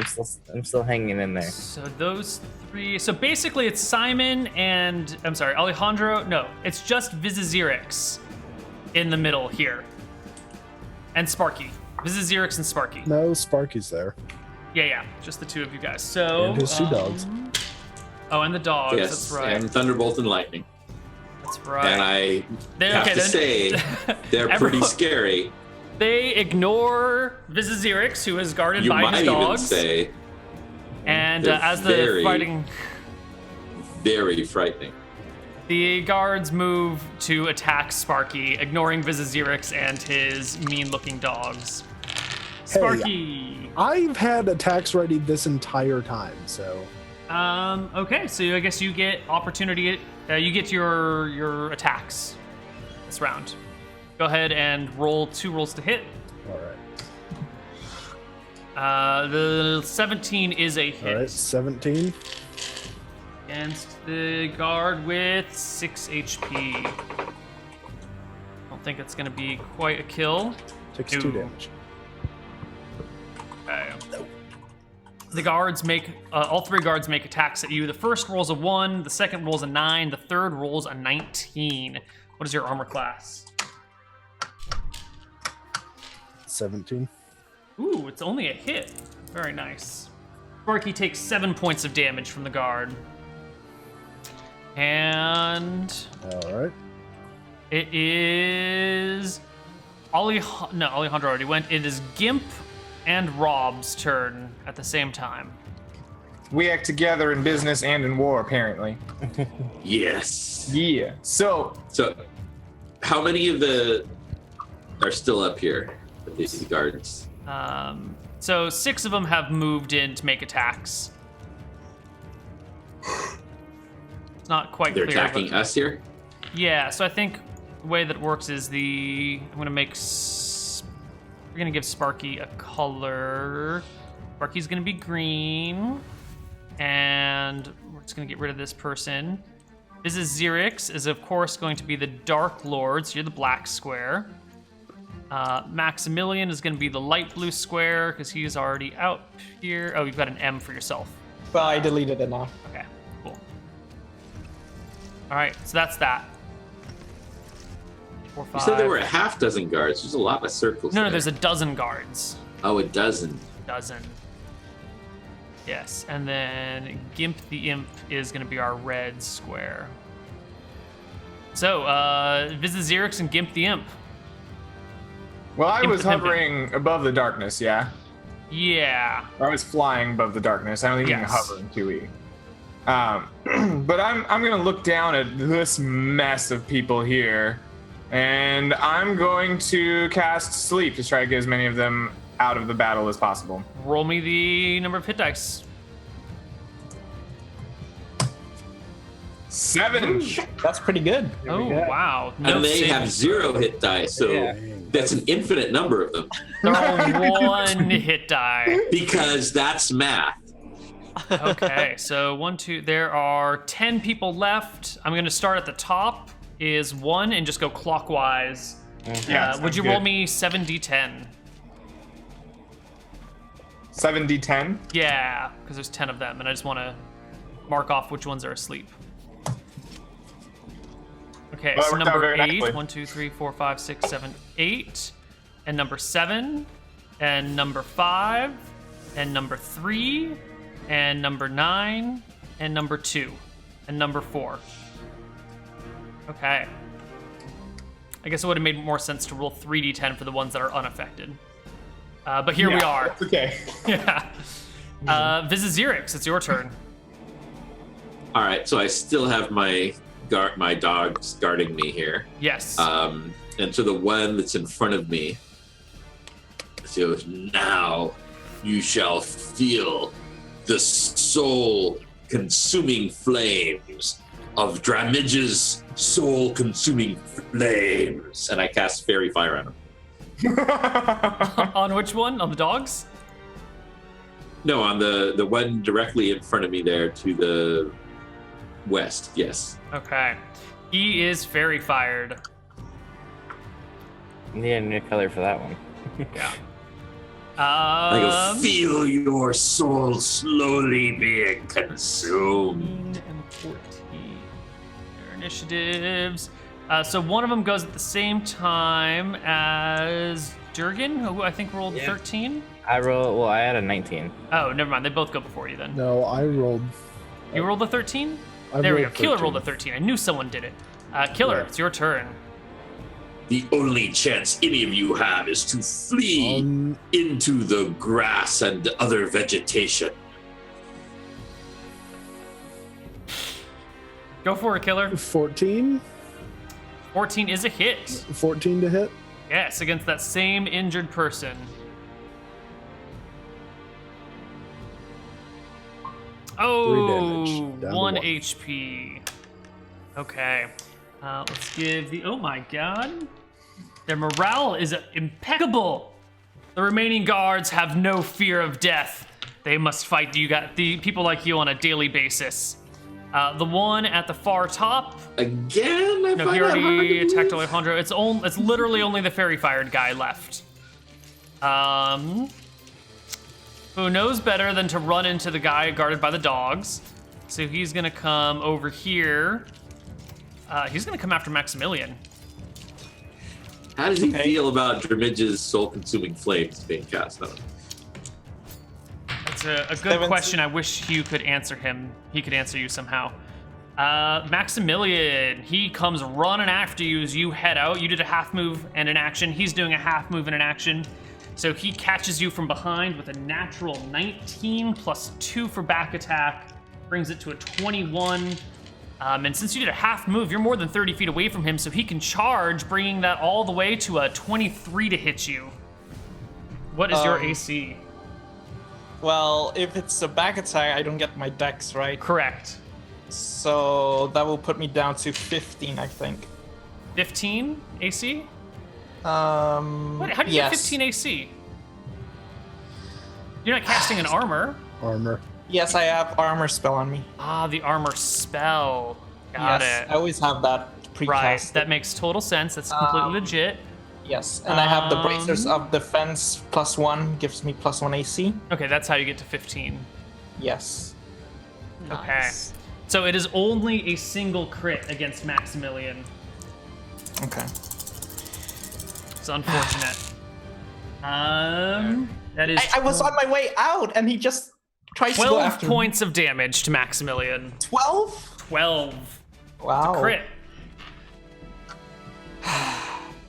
I'm still hanging in there. So those 3. So basically, it's Simon and Alejandro. No, it's just Vizazirix in the middle here, and Sparky. Vizazirix and Sparky. No, Sparky's there. Yeah, just the 2 of you guys. So And his 2 dogs. Oh, and the dogs. Yes, That's right. and Thunderbolt and Lightning. That's right. And I They're- have okay, to then- say, they're pretty Everyone- scary. They ignore Vizazirix, who is guarded You by might his even dogs. say And they're as the very- fighting, very frightening. the guards move to attack Sparky, ignoring Vizazirix and his mean-looking dogs. Sparky. I've had attacks ready this entire time, so Okay, so I guess you get opportunity. You get your attacks this round. Go ahead and roll 2 rolls to hit. all right. The 17 is a All hit right, 17. against the guard with 6 HP. Don't think it's gonna be quite a kill. Takes Ooh. 2 damage. Okay. The guards make all 3 guards make attacks at you. The first rolls a 1, the second rolls a 9, the third rolls a 19. What is your armor class? 17. Ooh, it's only a hit. Very nice. Sparky takes 7 points of damage from the guard. And All right. it is Alejandro already went. It is Gimp and Rob's turn at the same time. We act together in business and in war, apparently. Yes. Yeah. So, So, how many of the are still up here? These guards. So 6 of them have moved in to make attacks. It's not quite They're clear. attacking but- us here. Yeah, so I think the way that it works is we're gonna give Sparky a color. Sparky's gonna be green, and we're just gonna get rid of this person. This is Xerix, is of course going to be the Dark Lord, so you're the black square. Maximilian is gonna be the light blue square, because he's already out here. Oh, you've got an M for yourself. But I deleted it now. Okay, cool. All right, so that's that. 4, 5. You said there were a half dozen guards. There's a lot of circles. No, there. there's a dozen guards. a dozen. Dozen. Yes, and then Gimp the Imp is going to be our red square. So, visit Xerix and Gimp the Imp. well, I was Independent. hovering above the darkness, yeah? Yeah. Or I was flying above the darkness. I don't think you can Yes. hover in 2E. But I'm going to look down at this mess of people here, and I'm going to cast Sleep to try to get as many of them out of the battle as possible. Roll me the number of hit dice. 7. That's pretty good. Oh, go. wow. No And they saving have 0 hit dice, so Yeah. that's an infinite number of them. throw. One hit die. Because that's math. Okay, so 1, 2. There are 10 people left. I'm going to start at the top. Is 1 and just go clockwise. Yeah, Would you sounds roll good. me 7d10? 7d10. Yeah, because there's 10 of them, and I just want to mark off which ones are asleep. Okay, Well, that so worked out number very 8, nicely. 1, 2, 3, 4, 5, 6, 7, 8, and number 7, and number 5, and number 3, and number 9, and number 2, and number 4. Okay. I guess it would have made more sense to roll 3d10 for the ones that are unaffected. But here we Yeah, are. that's okay. Yeah. Vizazirix, it's your turn. All right, so I still have my dogs guarding me here. Yes. And to the one that's in front of me, so now you shall feel the soul-consuming flames of Dramidge's soul-consuming flames. And I cast Fairy Fire on him. On which one? On the dogs? No, on the one directly in front of me there to the west, yes. Okay. He is fairy fired. Need a new color for that one. Yeah. I go, feel your soul slowly being consumed. 15 and 14. Their initiatives. So one of them goes at the same time as Durgan, who I think rolled 13. I had a 19. Oh, never mind. They both go before you then. No, I rolled. You rolled a 13? I There we go. rolled Killer 13. rolled a 13. I knew someone did it. Killer, Yeah. it's your turn. The only chance any of you have is to flee into the grass and other vegetation. Go for it, Killer. 14? 14 is a hit. 14 to hit? Yes, against that same injured person. Oh, damage, down to 1 1. HP. Okay. Let's give the. Oh my god. Their morale is impeccable. The remaining guards have no fear of death. They must fight the people like you on a daily basis. The one at the far top. Again? I No, find he that hard already to attacked believe. Alejandro. It's literally only the fairy fired guy left. Who knows better than to run into the guy guarded by the dogs? So he's gonna come over here. He's gonna come after Maximilian. How does he feel about Dramidge's soul-consuming flames being cast on him? That's a good 17. question. I wish you could answer him. He could answer you somehow. Maximilian, he comes running after you as you head out. You did a half move and an action. He's doing a half move and an action. So he catches you from behind with a natural 19 plus 2 for back attack, brings it to a 21. And since you did a half move, you're more than 30 feet away from him, so he can charge, bringing that all the way to a 23 to hit you. What is your AC? Well, if it's a back attack, I don't get my dex, right? Correct. So that will put me down to 15, I think. 15 AC? What? How do you yes. get 15 AC? You're not casting an armor. Armor. Yes, I have armor spell on me. Ah, the armor spell. Got yes, it. I always have that precast. Right, that makes total sense. That's completely legit. Yes, and I have the bracers of defense +1, gives me +1 AC. Okay, that's how you get to 15. Yes. Okay. So it is only a single crit against Maximilian. Okay. It's unfortunate. That is I was on my way out, and he just tries to go 12 after me. points of damage to Maximilian. 12? 12. Wow. Crit.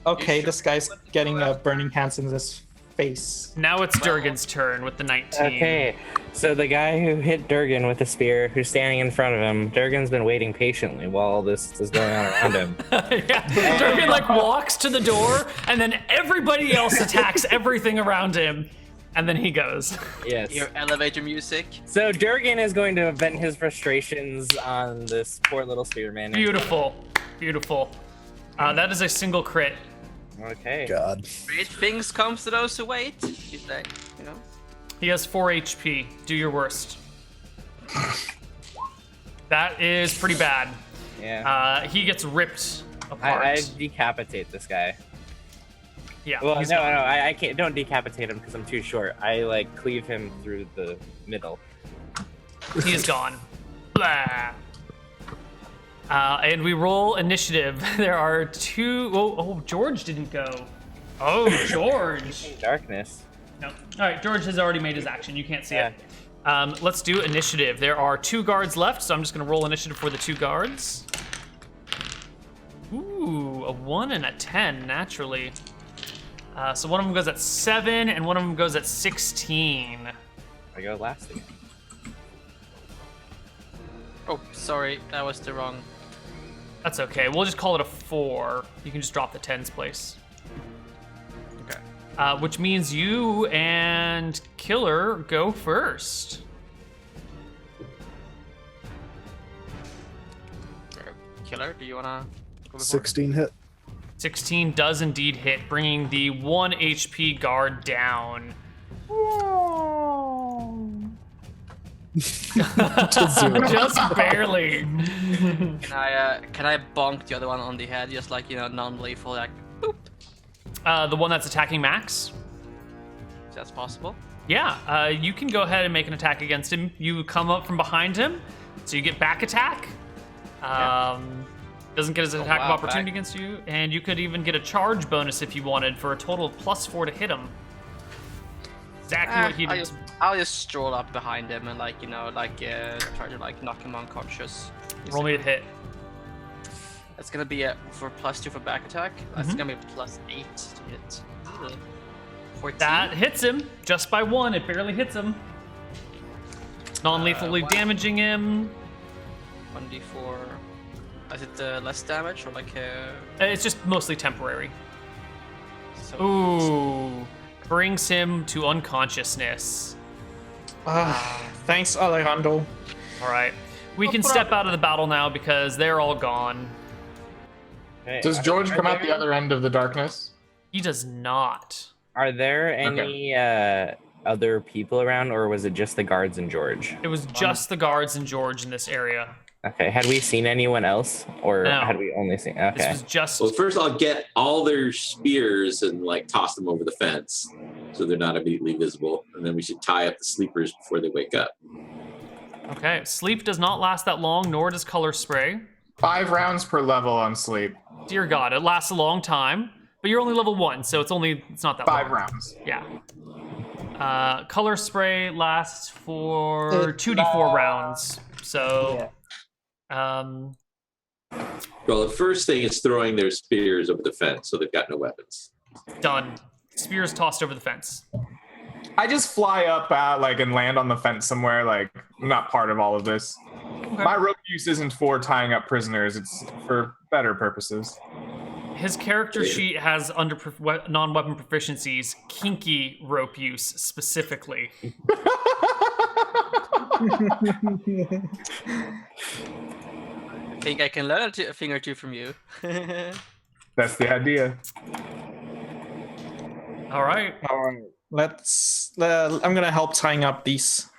Okay, this guy's getting burning hands in his face. Now it's Durgan's turn with the 19. Okay, so the guy who hit Durgan with the spear, who's standing in front of him, Durgan's been waiting patiently while all this is going on around him. Yeah, Durgan like walks to the door, and then everybody else attacks everything around him. and then he goes. Yes. Your elevator music. So Durgan is going to vent his frustrations on this poor little spearman. Beautiful. That is a single crit. Okay. God. Great things comes to those who wait. You say, you know. He has 4 HP. Do your worst. That is pretty bad. Yeah. He gets ripped apart. I decapitate this guy. Yeah. Well, he's no, gone. I can't. Don't decapitate him because I'm too short. I like cleave him through the middle. He is gone. Blah. And we roll initiative. There are 2. Oh, George didn't go. Oh, George. Darkness. No. All right, George has already made his action. You can't see Yeah. it. Let's do initiative. There are 2 guards left, so I'm just going to roll initiative for the 2 guards. Ooh, a 1 and a 10, naturally. So one of them goes at 7, and one of them goes at 16. I go last again. Oh, sorry, that was the wrong. That's okay. We'll just call it a 4. You can just drop the 10's place. Okay. Which means you and Killer go first. Killer, do you wanna go before? 16 hit. 16 does indeed hit, bringing the 1 HP guard down. Just barely. Can I bonk the other one on the head, just like, you know, non-lethal, like, boop? The one that's attacking Max? If that's possible. Yeah, you can go ahead and make an attack against him. You come up from behind him, so you get back attack. Doesn't get his attack wow, of opportunity back. against you, and you could even get a charge bonus if you wanted for a total of +4 to hit him. Exactly what he did. I'll just stroll up behind him and, like, you know, like, try to, like, knock him unconscious. Roll me a hit. That's gonna be for +2 for back attack. That's Mhm. gonna be +8 to hit. Ugh. 14. That hits him just by 1. It barely hits him. Non-lethally wow. damaging him. 1d4. Is it less damage or like It's just mostly temporary. so? Ooh. Brings him to unconsciousness. Thanks, Alejandro. All right. We can step out of the battle now because they're all gone. Hey, Does George come out the other end of the darkness? He does not. Are there any other people around, or was it just the guards and George? It was just the guards and George in this area. Okay. Had we seen anyone else, or No. had we only seen? This Okay. was just. Well, first I'll get all their spears and like toss them over the fence so they're not immediately visible. And then we should tie up the sleepers before they wake up. Okay. Sleep does not last that long, nor does color spray. 5 rounds per level on sleep. Dear God, it lasts a long time, but you're only level 1, so it's not that 5 long. rounds. Yeah. Color spray lasts for 2d4 rounds. So, Well, the first thing is throwing their spears over the fence so they've got no weapons. done. Spears tossed over the fence. I just fly up and land on the fence somewhere. Like, I'm not part of all of this. Okay. My rope use isn't for tying up prisoners. It's for better purposes. His character sheet has under non-weapon proficiencies, kinky rope use specifically. I think I can learn a thing or two from you. That's the idea. All right. All right. I'm gonna help tying up these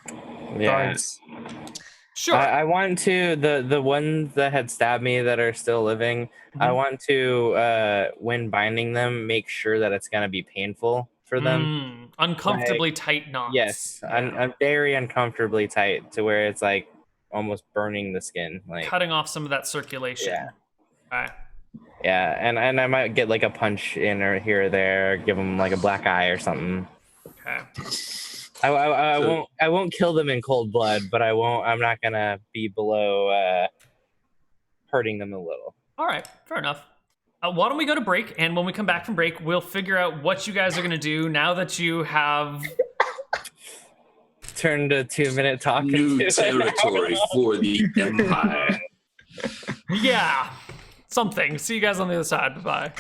Yeah. guards. Sure. I want to the ones that had stabbed me that are still living. I want to when binding them, make sure that it's gonna be painful for them. Uncomfortably tight knots. Yes, I'm very uncomfortably tight to where it's like almost burning the skin. Like Cutting off some of that circulation. Yeah. All right. yeah, and I might get like a punch in or here or there, give them like a black eye or something. Okay. I won't kill them in cold blood, but I'm not gonna be below hurting them a little. All right. Fair enough. Why don't we go to break? And when we come back from break, we'll figure out what you guys are going to do now that you have... Turned a 2-minute talk. New into- territory for the Empire. Yeah. Something. See you guys on the other side. Bye-bye.